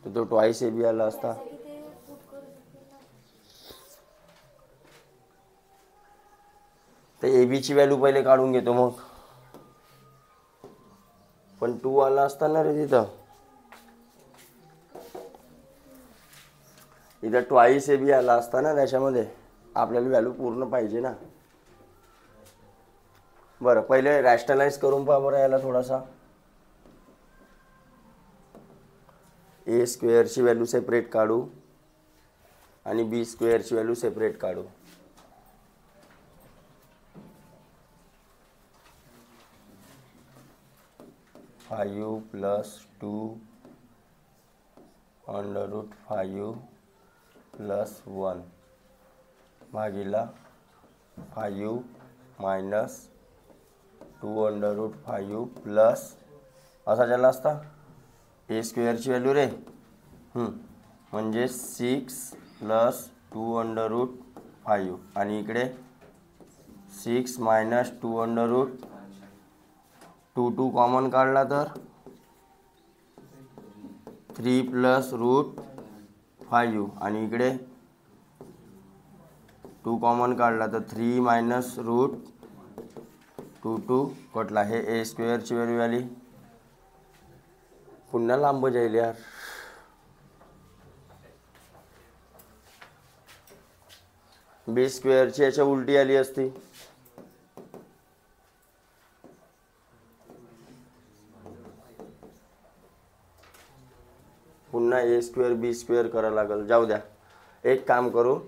तर तो ट्वाइस AB आला असता. तर AB ची व्हॅल्यू पहिले काढून घेतो मग. पण 2 आला असता ना रे तिथं. इथं ट्वाइस AB आला असता ना, त्याच्यामध्ये आपल्याला व्हॅल्यू पूर्ण पाहिजे ना. बरं, पहिले रॅशनलाइज करून पहा बरं याला थोडासा. A² ची व्हॅल्यू सेपरेट काढू आणि B² ची व्हॅल्यू सेपरेट काढू. √5 + 2 √5 + 1 भागीला 5 - 2 √5 प्लस असा झाला असता A² ची व्हॅल्यू रे, म्हणजे 6 + 2 √5 आणि इकडे 6 - 2 2 कॉमन काढला तर 3 + √5 आणि इकडे 2 कॉमन काढला तर 3 - √2 कटला. हे A² ची व्हॅल्यू आली. पुन्हा लांब जाईल यार. B² ची याच्या उलटी आली असती. पुन्हा A² B² करावं लागेल. जाऊ द्या, एक काम करू,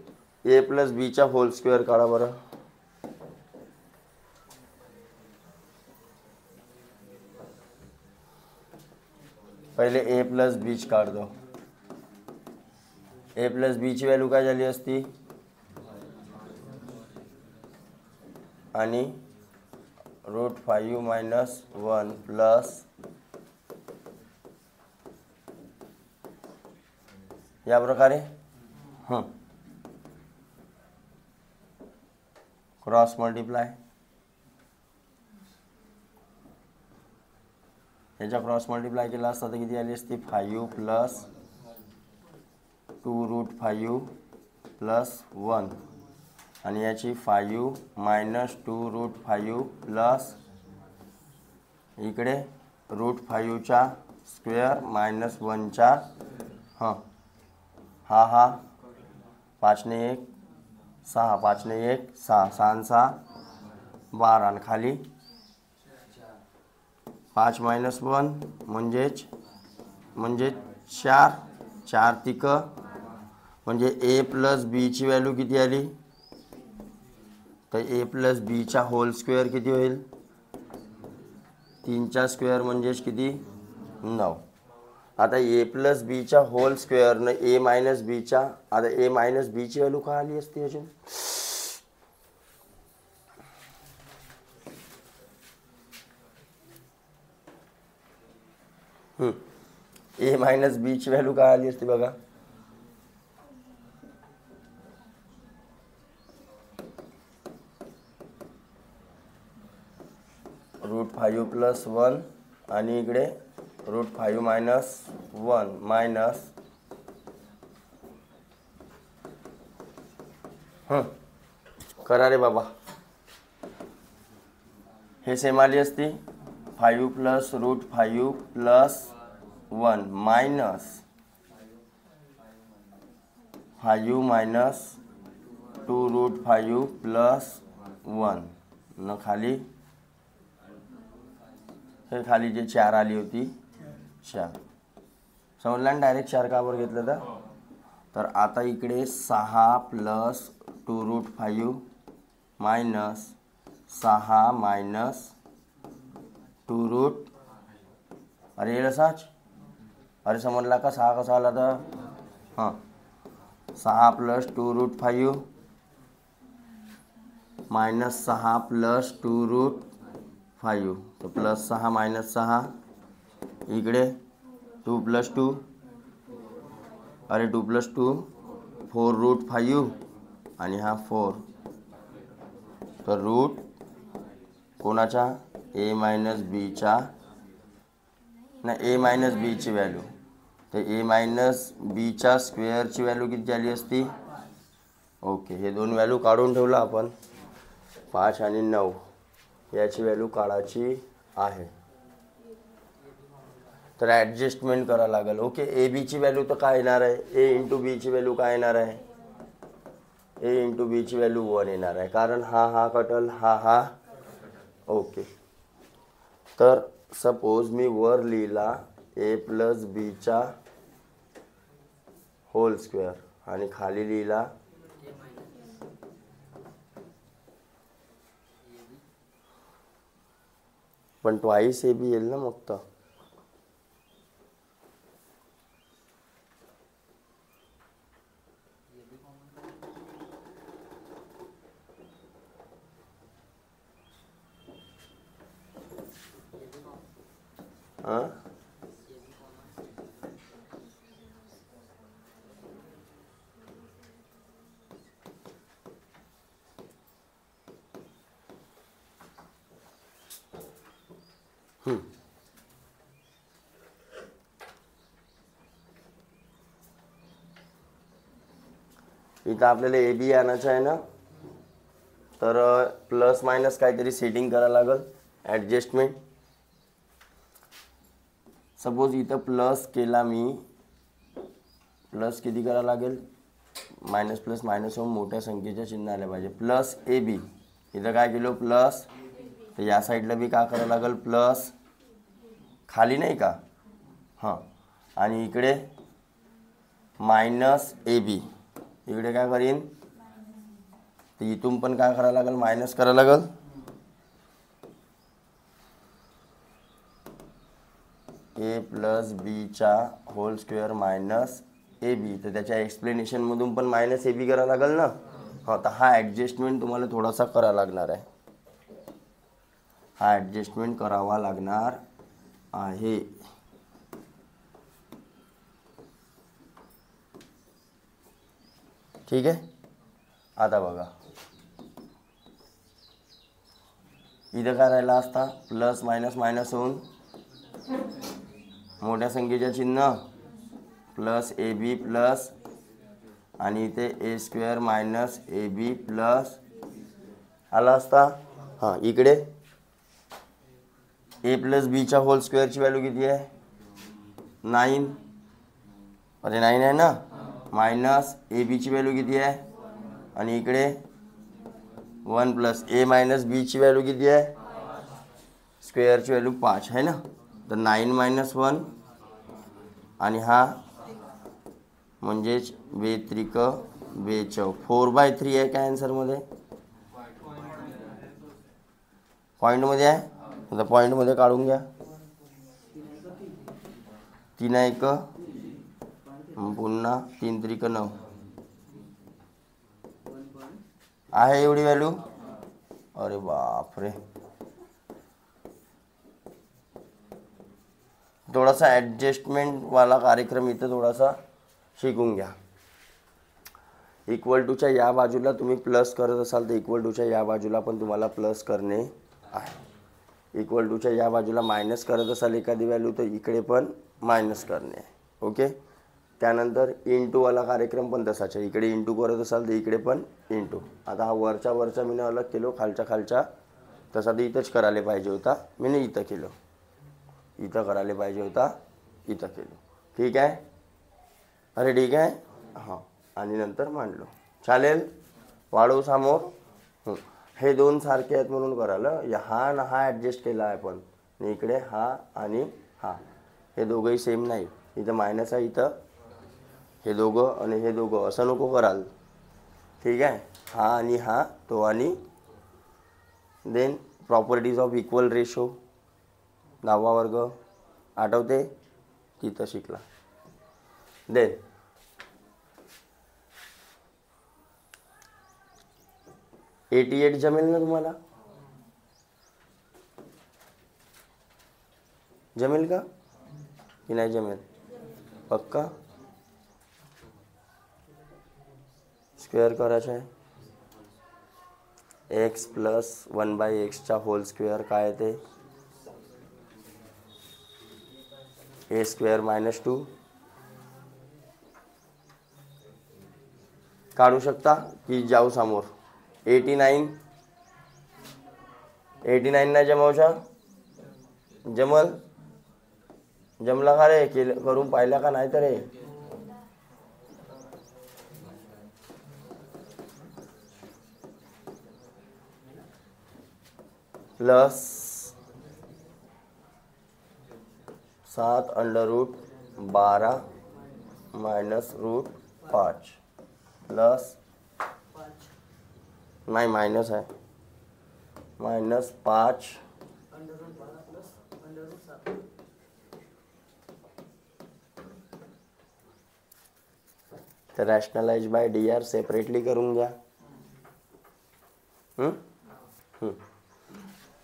A + B चा होल स्क्वेअर काढा बरं. पहिले A + B काढतो. A + B ची व्हॅल्यू काय झाली असती आणि √5 - 1 प्लस या प्रकारे. क्रॉस मल्टिप्लाय, याच्या क्रॉस मल्टिप्लाय केला असता तर किती आली असती 5 प्लस 2√5 प्लस 1 आणि याची 5 मायनस 2√5 प्लस इकडे √5चा स्क्वेअर मायनस 1चा हा 5 ने 1 6, 5 ने 1 6, 6 6 12 आणि खाली 5 मायनस 1 म्हणजे 4, 4 तिक म्हणजे ए प्लस बीची व्हॅल्यू किती आली तर ए प्लस बीचा होल स्क्वेअर किती होईल 3चा स्क्वेअर म्हणजेच किती 9. आता ए प्लस बीचा होल स्क्वेअरनं ए मायनस बीचा आता ए मायनस बीची व्हॅल्यू काय आली असती अजून ए मायनस बीची व्हॅल्यू काय आली असती बघा √5 प्लस 1 आणि इकडे √5 मायनस 1 मायनस करा रे बाबा हे सेम आली असती 5 plus √5 plus 1 minus 5 minus 2√5 plus 1 न खाली हे खाली जे 4 आली होती 4 समजला ना डायरेक्ट 4 का वर घेतलं तर आता इकडे 6 प्लस 2√5 मायनस 6 मायनस 2 अरे ये साच अरे समजला का 6 कसा आला तर 6 प्लस 2√5 मायनस 6 प्लस 2√5 तो प्लस 6 मायनस 6 इकडे 2 प्लस 2 अरे 2 प्लस 2 4√5 आणि हा 4 तर रूट कोणाचा ए मायनस बीचा ना ए मायनस बीची व्हॅल्यू तर ए मायनस बीच्या स्क्वेअरची व्हॅल्यू किती आली असती ओके हे दोन व्हॅल्यू काढून ठेवलं आपण 5 आणि 9 याची व्हॅल्यू काढायची आहे तर ॲडजस्टमेंट करावं लागेल ओके ए बीची व्हॅल्यू तर काय येणार आहे ए इंटू बीची व्हॅल्यू काय येणार आहे ए इंटू बीची व्हॅल्यू 1 येणार आहे कारण हा कटल हा ओके तर सपोज मी वर लिहिला ए प्लस बीचा होल स्क्वेअर आणि खाली लिहिला पण ट्वाईस ए बी येईल ना मग तर इथं आपल्याला ए बी आणायचं आहे ना तर प्लस मायनस काहीतरी सेटिंग करायला लागेल ॲडजस्टमेंट सपोज इथं प्लस केला मी प्लस किती करावं लागेल मायनस प्लस मायनस होऊन मोठ्या संख्येच्या चिन्ह आल्या पाहिजे प्लस ए बी इथं काय केलं प्लस तर या साईडला बी काय करावं लागेल प्लस खाली नाही का आणि इकडे मायनस ए बी इकडे काय करीन तर इथून पण काय करावं लागेल मायनस करावं लागेल ए प्लस बीचा whole square minus A B तर त्याच्या एक्सप्लेनेशनमधून पण मायनस ए बी करावं लागेल ना तर हा ॲडजस्टमेंट तुम्हाला थोडासा करावा लागणार आहे हा ॲडजस्टमेंट करावा लागणार आहे ठीक आहे आता बघा इथं काय राहिला असता, प्लस मायनस मायनस होऊन मोठ्या संख्येच्या चिन्ह प्लस ए बी प्लस आणि इथे A square minus A B plus आला असता. हां, इकडे ए प्लस बीच्या होल स्क्वेअरची व्हॅल्यू किती आहे, 9, अरे 9 आहे ना, मायनस ए बीची व्हॅल्यू किती आहे, आणि इकडे 1 प्लस ए मायनस बीची व्हॅल्यू किती आहे, स्क्वेअरची व्हॅल्यू 5 आहे ना. तर 9 मायनस 1 आणि हा म्हणजेच बेत्रिक बेचव 4/3 आहे काय आन्सरमध्ये, पॉईंटमध्ये आहे. आता पॉईंटमध्ये काढून घ्या. 3 1 पुन्हा 3 3 9 आहे एवढी व्हॅल्यू. अरे बापरे, थोडासा ॲडजस्टमेंटवाला कार्यक्रम इथं थोडासा शिकून घ्या. इक्वल टूच्या या बाजूला तुम्ही प्लस करत असाल तर इक्वल टूच्या या बाजूला पण तुम्हाला प्लस करणे आहे. इक्वल टूच्या या बाजूला मायनस करत असाल एखादी व्हॅल्यू तर इकडे पण मायनस करणे आहे. ओके. त्यानंतर इंटूवाला कार्यक्रम पण तसाच आहे. इकडे इंटू करत असाल तर इकडे पण इंटू. आता हा वरचा मी अलग केलो, खालच्या तसा तर इथंच करायला पाहिजे होता, मी इथं केलो. इथं करायला पाहिजे होता, इथं केलो. ठीक आहे, अरे ठीक आहे. हां, आणि नंतर मांडलो. चालेल, वाढवू समोर. हे दोन सारखे आहेत म्हणून करायला हा ना हा ॲडजस्ट केला आहे पण. इकडे हा आणि हा हे दोघंही सेम नाही. इथं मायनस आहे, इथं हे दोघं आणि हे दोघं असं नको कराल. ठीक आहे, हा आणि हा तो. आणि then properties of equal ratio 10वा वर्ग आठवते, तिथं शिकला. देन 88 जमेल ना तुम्हाला, जमेल का की नाही जमेल, पक्का. स्क्वेअर करायचं आहे. X plus 1/x hole square काय येते, ए स्क्वेअर मायनस 2 काढू शकता की जाऊ समोर. 89 नाही जमवशा, जमला का रे, करून पाहिला का नाही तर रे. प्लस 7√12 मायनस √5 प्लस नाही मायनस आहे, मायनस 5 तर रॅशनलाइज बाय DR सेपरेटली करून घ्या.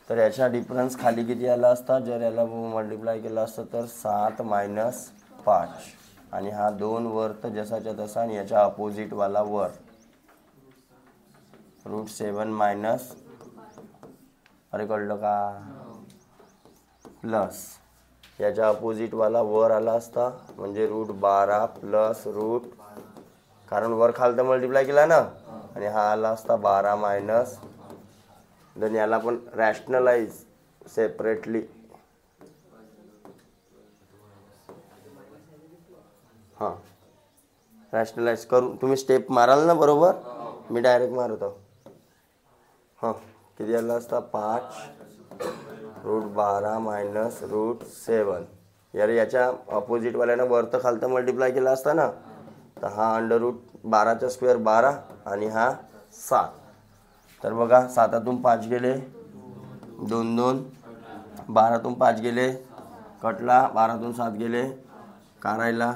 तर याचा डिफरन्स खाली किती आला असता, जर याला मल्टिप्लाय केलं असतं तर 7 मायनस 5 आणि हा 2 वर तर जसाच्या तसा आणि याच्या अपोजिटवाला वर √7 मायनस, अरे कळलं का, प्लस याच्या अपोजिटवाला वर आला असता म्हणजे √12 प्लस कारण वर खालतं मल्टिप्लाय केला ना, आणि हा आला असता 12 मायनस. देन याला पण रॅशनलाइज सेपरेटली. हां, रॅशनलाइज करून तुम्ही स्टेप माराल ना बरोबर, मी डायरेक्ट मारतो. हां, किती आला असता 5 √12 मायनस √7. याच्या अपोजिटवाल्यानं वरतं खालतं मल्टिप्लाय केला असता ना, तर हा √12चा स्क्वेअर 12 आणि हा 7. तर बघा 7तून 5 गेले, 2 2, 12तून 5 गेले, कटला, 12तून 7 गेले, का राहिला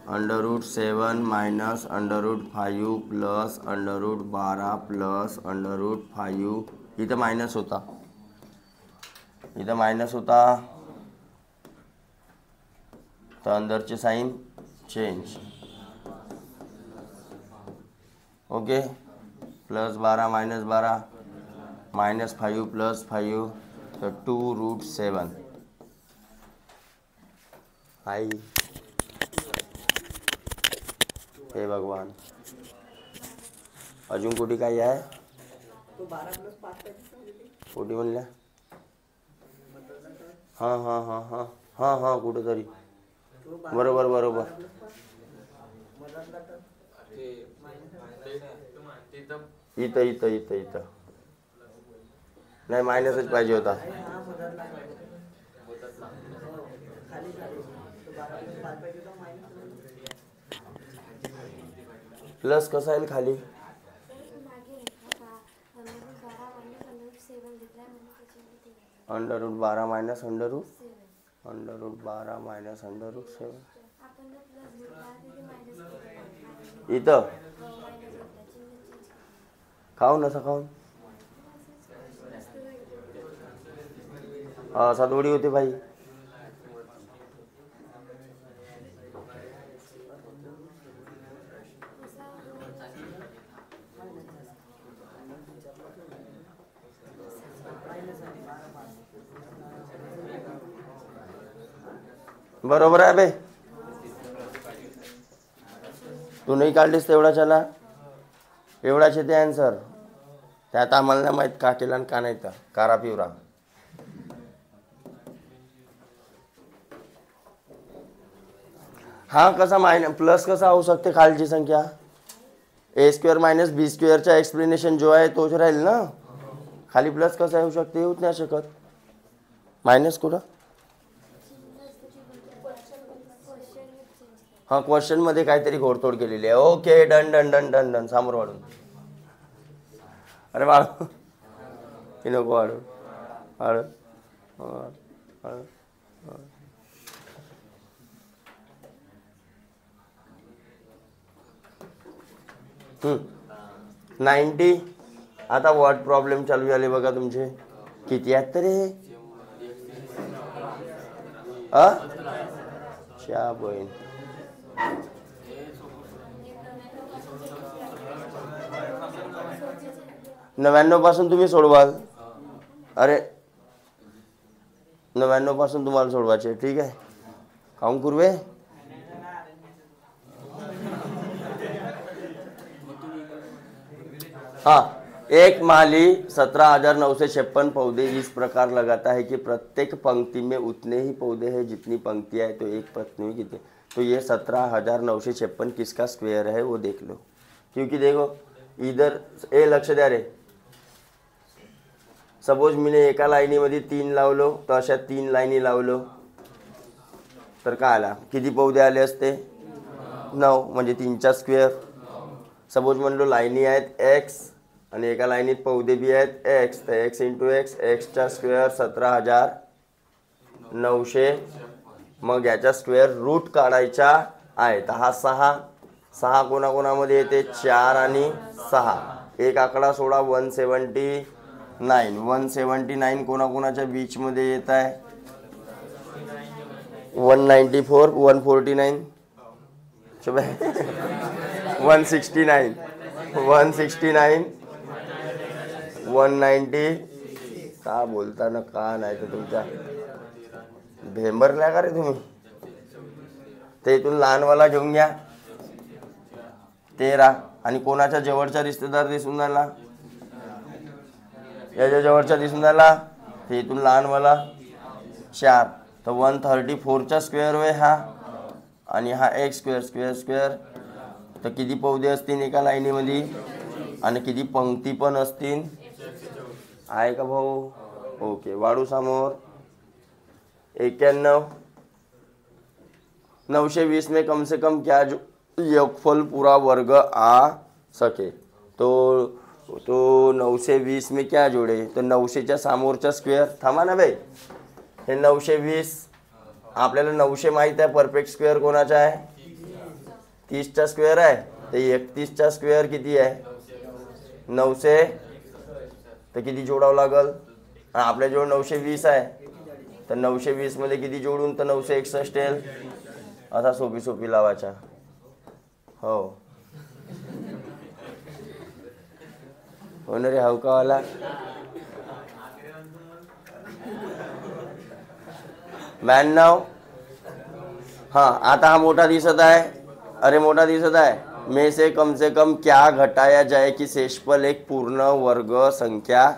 √7 मायनस √5 प्लस √12 प्लस √5. इथं मायनस होता, तर अंदरचे sign change. Okay, plus 12 minus 12 -5 + 5 तर 2√7. आई हे भगवान, अजून कुठे काही आहे? कुठे म्हणल्या? हां हां हां हां हां हां कुठेतरी. बरोबर बरोबर. इथं इथं इथं इथं नाही, मायनसच पाहिजे होता. प्लस कसा येईल खाली? √12 मायनस √12 मायनस √7. इथं खाऊन असं खाऊन सातवडी होती भाई. बरोबर आहे बे. तू नाही काढलीस तेवढ्याच्याला, एवढाच येते आन्सर. त्यात आम्हाला नाही माहीत का केला आणि का नाही, तर कारा पिवरा. हा कसा प्लस कसा होऊ शकते? खालची संख्या a² मायनस b² एक्सप्लेनेशन जो आहे तोच राहील ना. खाली प्लस कसा येऊ शकते? येऊच नाही शकत. मायनस कुठं? हां, क्वेश्चन मध्ये काहीतरी घोडतोड केलेली आहे. Okay, done done done done done. समोर वाढून. अरे वाढ की नको वाढू. वाढ 90. आता वर्ड प्रॉब्लेम चालू झाले बघा तुमचे. किती आहेत तरी? च्या बहीण. 99 पासून तुम्ही सोडवाल. अरे 99 पासून तुम्हाला सोडवायचे. ठीक आहे, खाऊन कुर्वे. हाँ, एक माली 17,956 पौधे इस प्रकार लगाता है कि प्रत्येक पंक्ति में उतने ही पौधे हैं जितनी पंक्तियाँ है, तो एक पंक्ति में कितने? तो ये 17,956 किसका स्क्वायर है वो देख लो. क्योंकि देखो इधर ए लक्ष द्या रे. सपोज मी एका लाईनीमध्ये 3 लावलो, तर अशा 3 लाईनी लावलो तर काय आला? किती पौधे आले असते? 9, म्हणजे 3चा स्क्वेअर. सपोज म्हणलो लाईनी आहेत x आणि एका लाईनीत पौधे बी आहेत x, तर x × x, xचा स्क्वेअर 17,900. मग याचा स्क्वेअर रूट काढायचा आहे. तर हा 6 कोणाकोणामध्ये येते? 4 आणि 6. एक आकडा सोडा 179. 179 कोणाकोणाच्या बीचमध्ये येत आहे? 194, 149, 169, 169, 190. का बोलता ना का नाही तर तुमच्या भेंबरल्या का रे तुम्ही? ते इथून लहानवाला घेऊन घ्या 13. आणि कोणाच्या जवळचा रिश्तेदार दिसून राहिला? याच्या जवळचा दिसून राहिला, ते इथून लहानवाला 4. तर 134चा स्क्वेअर होय हा, आणि हा एक स्क्वेअर. तर किती पौधे असतील एका लाईनीमध्ये आणि किती पंक्ती पण असतील? आहे का भाऊ? ओके, वाढू समोर. 91. 920 में कम से कम क्या योगफल पूरा वर्ग आ सके? तो 920 में क्या जोडे? तर 900च्या समोरचा स्क्वेअर. थांबा ना बाई, हे 920 आपल्याला 900 माहीत आहे. परफेक्ट स्क्वेअर कोणाचा आहे? 30चा स्क्वेअर आहे. तर 31चा स्क्वेअर किती आहे? 900. तर किती जोडावं लागल? आपल्याजवळ 920 आहे, तर 920 मध्ये किती जोडून तर 961 येईल. असा सोपी लावायचा. हो रे हवकावाला. 92. हाँ, आता हा मोठा दिसत आहे. अरे मोठा दिसत आहे. में से कम क्या घटाया जाए की शेषफल एक पूर्ण वर्ग संख्या.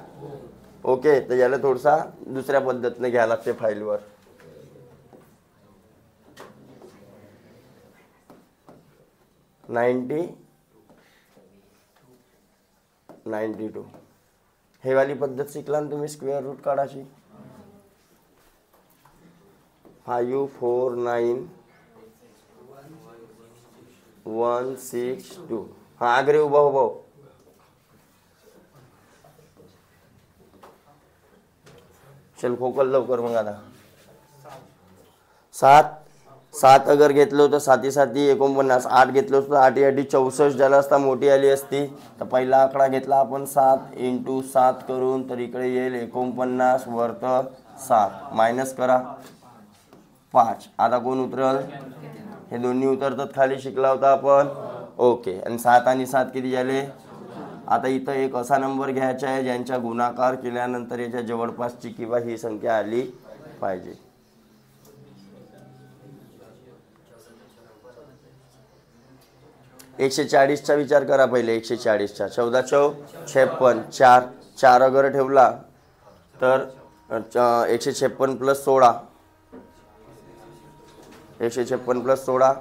ओके, तर याला थोडासा दुसऱ्या पद्धतीने घ्यायला लागते फाईलवर. 92 हे वाली पद्धत शिकला ना तुम्ही स्क्वेअर रूट काढायची. 5 4 9 1 6 2. हा आग्रे उभा उभा. चल खोकल लवकर मग. आता 7 अगर घेतलं तर 7 7 49. 8 घेतलं तर 8 8 64 ज्याला असता मोठी आली असती. तर पहिला आकडा घेतला आपण 7 × 7 करून, तर इकडे येईल 49 वर्त 7 मायनस करा 5. आता कोण उतरल? हे दोन्ही उतरतात खाली, शिकला होता आपण. ओके, आणि 7 आणि 7 किती झाले? आता इथं एक असा नंबर घ्यायचा आहे ज्यांचा गुणाकार केल्यानंतर याच्या जवळपासची किंवा ही संख्या आली पाहिजे. एकशे 40चा विचार करा पहिले. 140चा 14 चौक 56. 4 अगर ठेवला तर 156 + 16. 156 + 16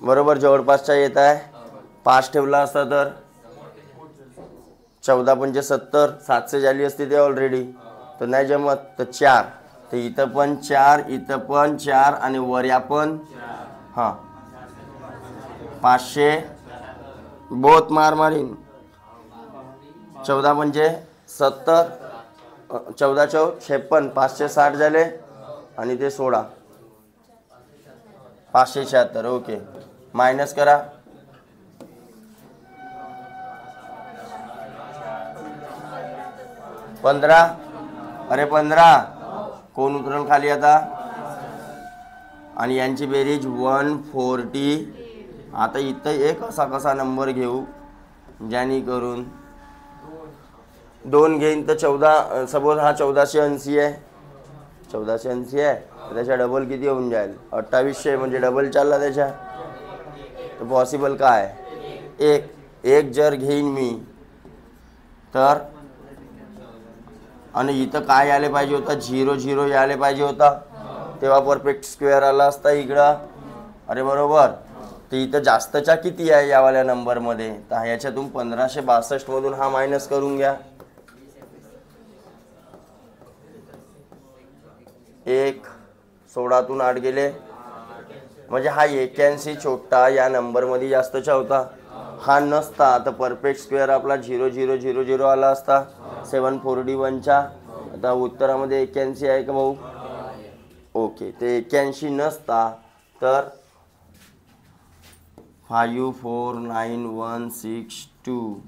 बरोबर जवळपासचा येत आहे. 5 ठेवला असता तर 14 × 70. 700 झाली असती ते ऑलरेडी, तर नाही जमत. तर 4, तर इथं पण 4, इथं पण 4 आणि वऱ्या पण. हां, 500 बहुत मारीन. 14 × 70. 14 चौक 56. 560 झाले आणि ते 16 576. ओके, मायनस करा. 15. अरे 15 कोण उतरल खाली आता? आणि यांची बेरीज 140. आता इथं एक असा कसा नंबर घेऊ ज्याने करून 2 घेईन तर 14. सपोज हा 1480 आहे. 1480 आहे, त्याच्या डबल किती होऊन जाईल? 2800. म्हणजे डबल चालला त्याच्या. तर पॉसिबल काय? एक जर घेईन मी तर, आणि इथं काय आले पाहिजे होतं? 0 0 यायला पाहिजे होता, तेव्हा परफेक्ट स्क्वेअर आला असता इकडं. अरे बरोबर. तर इथं जास्तच्या किती आहे यावाल्या नंबरमध्ये? तर याच्यातून 1562 मधून हा मायनस करून घ्या. 1 16तून 8 गेले, म्हणजे हा 81 छोटा या नंबरमध्ये जास्तचा होता. हा नसता तर परफेक्ट स्क्वेअर आपला 0 0 0 0 आला असता 741च्या. आता उत्तरामध्ये 81 आहे का भाऊ? ओके, ते 81 नसता तर 549,162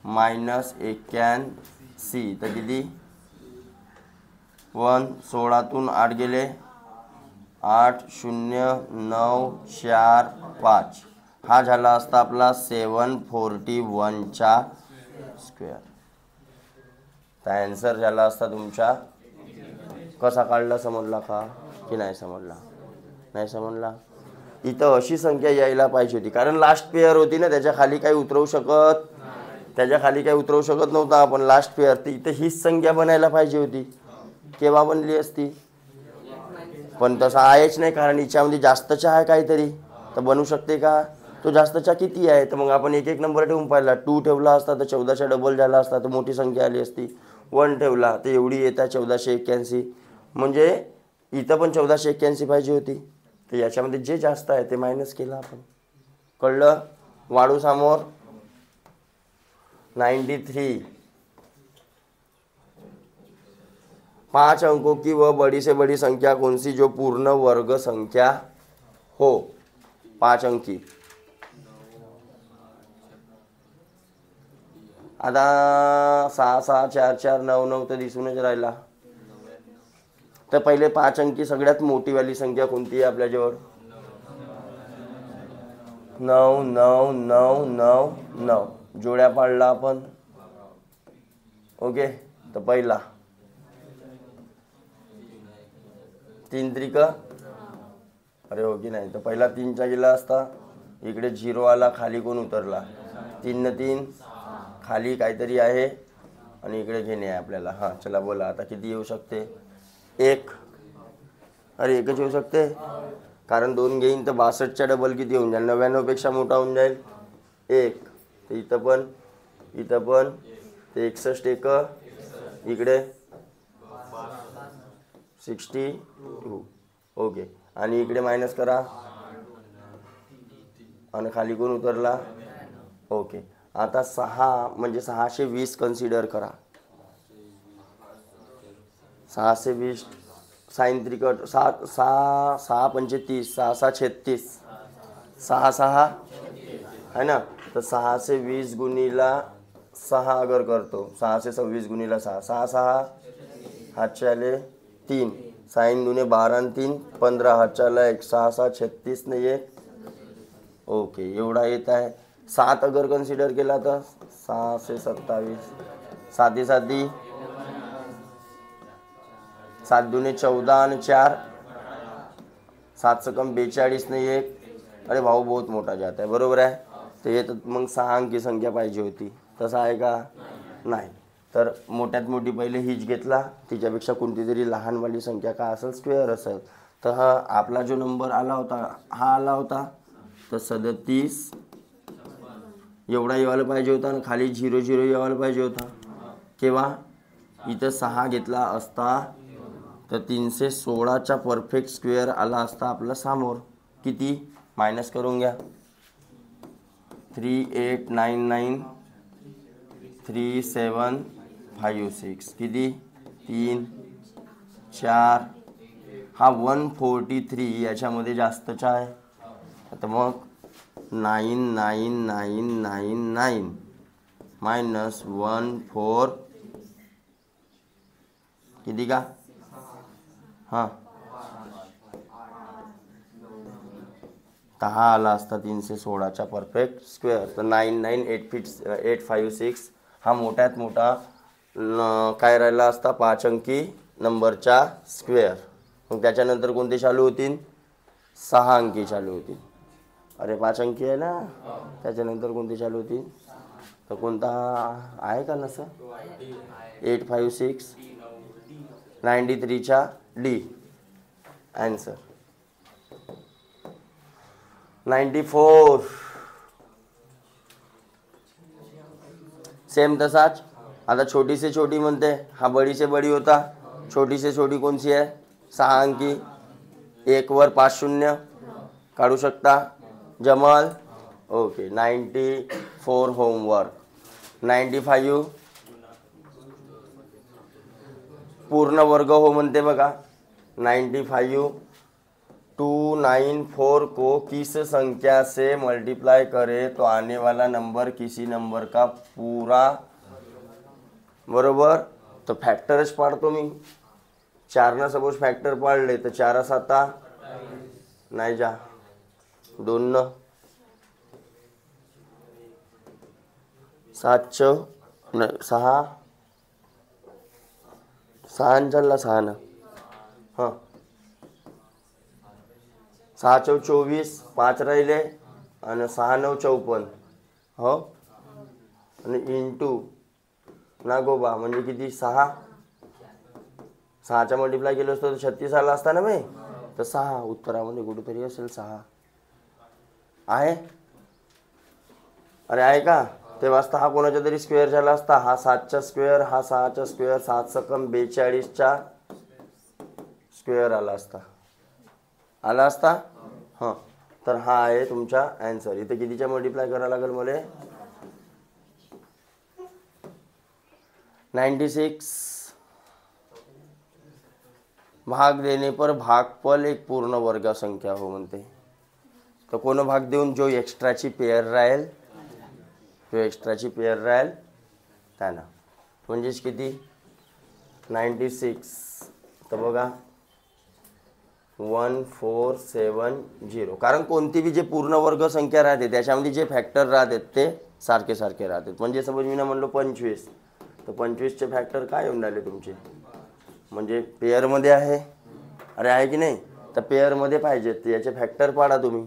मायनस 81. तर किती? 1 16तून 8 गेले, 80945. हा झाला असता आपला 741चा स्क्वेअर. तर ॲन्सर झाला असता तुमचा. कसा काढला समजला का की नाही समजला? नाही समजला. इथं अशी संख्या यायला पाहिजे होती, कारण लास्ट पेअर होती ना, त्याच्या खाली काही उतरवू शकत नव्हता आपण. लास्ट पेअर तर इथं हीच संख्या बनायला पाहिजे होती. केव्हा बनली असती? पण तसं आहेच नाही, कारण हिच्यामध्ये जास्तच्या आहे काहीतरी. तर बनू शकते का? तो जास्तच्या किती आहे? तर मग आपण एक एक नंबर ठेवून पाहिला. 2 ठेवला असता तर 14च्या डबल झाला असता, तर मोठी संख्या आली असती. 1 ठेवला तर एवढी येत आहे 1481. म्हणजे इथं पण 1481 पाहिजे होती. तर याच्यामध्ये जे जास्त आहे ते मायनस केलं आपण. कळलं? वाढू समोर 93. 5 अंकों की वह बड़ी से बड़ी संख्या कौन सी जो पूर्ण वर्ग संख्या हो? 5 अंकी. आता 6 6 4 4 9 9 तर दिसूनच राहिला. तर पहिले 5 अंकी सगळ्यात मोठीवाली संख्या कोणती आहे आपल्याजवळ? 9 9 9 9 9. जोड्या पाडला आपण. ओके, तर पहिला 3 त्रिक, अरे हो की नाही, तर पहिला 3चा गेला असता, इकडे 0 आला, खाली कोण उतरला, 3 न 3 खाली काहीतरी आहे आणि इकडे घेणे आहे आपल्याला. हां चला बोला आता किती येऊ शकते, 1. अरे एकच येऊ शकते, कारण 2 घेईन तर 62च्या डबल किती होऊन जाईल, 99पेक्षा मोठा होऊन जाईल 1. तर इथं पण ते 61 एक, इकडे 62. ओके, आणि इकडे मायनस करा आणि खाली कोण उतरला. ओके, आता 6 म्हणजे 620 कन्सिडर करा. 620 साइन त्रिकट 6 6 6 पंचे 30, 6 6 36, 6 6 है ना. तर 620 गुणीला 6 अगर करतो, 626 गुणीला 6, 6 6 हातचे आले 3, साइन दुने 12 आणि 3 15, हातचे आला 1, 6 6 36 ने 1. ओके, एवढा येत आहे. 7 अगर कन्सिडर केला तर 6 से 27, 7 7 7 दुने 14 आणि 4, 7 से कम 42 ने 1. अरे भाऊ बहुत मोठा जात आहे, बरोबर आहे. तर हे तर मग 6 अंकी संख्या पाहिजे होती, तसं आहे का नाही. तर मोठ्यात मोठी पहिले हीच घेतला, तिच्यापेक्षा कोणती तरी लहानवाली संख्या काय असेल, स्क्वेअर असेल. तर हा आपला जो नंबर आला होता, हा आला होता तर 37 एवढा येवायला पाहिजे होता आणि खाली 0 0 येवायला पाहिजे होता. केव्हा इथं 6 घेतला असता तर 316चा परफेक्ट स्क्वेअर आला असता आपला समोर. किती मायनस करून घ्या, 3899 3756 किती 3 4, हा 143 याच्यामध्ये जास्तचा आहे. आता मग 99999 मायनस 14 किती का, हां हा आला असता 316चा परफेक्ट स्क्वेअर. तर 99856 हा मोठ्यात मोठा काय राहिला असता, 5 अंकी नंबरचा स्क्वेअर. मग त्याच्यानंतर कोणते चालू होतील, 6 अंकी चालू होतील. अरे 5 अंकी आहे ना, त्याच्यानंतर कोणते चालू होतील, तर कोणता आहे का नसं, 856 93चा डी आन्सर 94. सेम तसाच. आता छोटी से छोटी म्हणते, हा बडी से बडी होता, छोटी से छोटी कोणची आहे, 6 अंकी. 1 वर 5 शून्य काढू शकता जमल. Okay, 94 homework. 95 पूर्ण वर्ग हो म्हणते बघा. 95 294 को किस संख्या से मल्टीप्लाई करे तो आने वाला नंबर किसी नंबर का पूरा, बरोबर. तो फॅक्टरच पाडतो मी. 4 ना सपोज फॅक्टर पाडले तर 4 7 नाही जा 2 न 7 6 6 चालला 6 न, हां 6 चौ 24, 5 राहिले आणि 6 9 54, हो, आणि इंटू नागोबा म्हणजे किती 6. 6चा मल्टिप्लाय केलं असतं तर 36 आला असता ना मी. तर 6 उत्तरामध्ये कुठेतरी असेल 6 आहे. अरे आहे का, ते वाजता हा कोणाचा तरी स्क्वेअर झाला असता. हा 7चा स्क्वेअर, हा 6चा स्क्वेअर, 7 सकम 42चा स्क्वेअर आला असता, हां. तर हा आहे तुमचा आन्सर. इथे कितीचा मल्टिप्लाय करावं लागेल मला, 96. भाग देने पर भागफल एक पूर्ण वर्ग संख्या हो म्हणते. तर कोण भाग देऊन जो एक्स्ट्राची पेअर राहील, त्यांना, म्हणजेच किती 96. तर बघा 1470. कारण कोणती बी जे पूर्ण वर्ग संख्या राहते त्याच्यामध्ये जे फॅक्टर राहतात ते सारखे सारखे राहतात. म्हणजे समज मी ना म्हणलो 25, तर 25चे फॅक्टर काय येऊन राहिले तुमचे, म्हणजे पेअरमध्ये आहे अरे आहे की नाही? तर पेअरमध्ये पाहिजे, तर याचे फॅक्टर पाडा तुम्ही.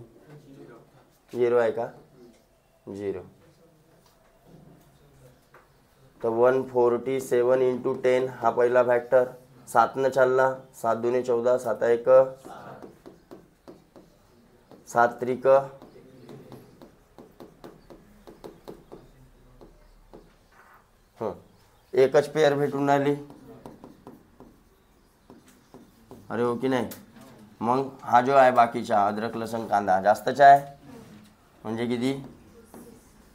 0 आहे का? 0. तर 147 इंटू 10 हा पहिला फॅक्टर. 7 चालला, 7 दुने 14, 7 एक 7 त्रिक 1च पेअर भेटून राहिली. अरे हो की नाही? मग हा जो आहे बाकीचा अद्रक लसण कांदा जास्तच आहे, म्हणजे किती?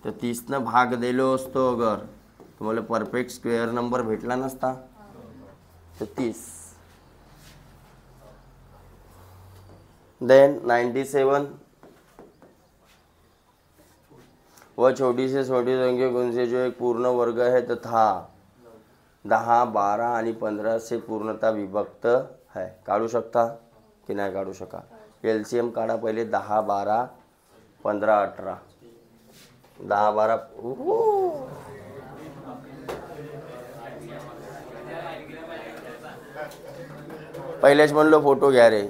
तर 30नं भाग दिलो असतो अगर तुम्हाला परफेक्ट स्क्वेअर नंबर भेटला नसता. तर 30. देन 97 वह छोटी से छोटी संख्या कौन से जो एक पूर्ण वर्ग है तथा 10, 12 आणि 15 से पूर्णता विभक्त है. काढू शकता की नाही काढू शका? LCM काढा पहिले. 10, 12, 15, 18. 10, 12 पहिलेच म्हणलो फोटो घ्या रे.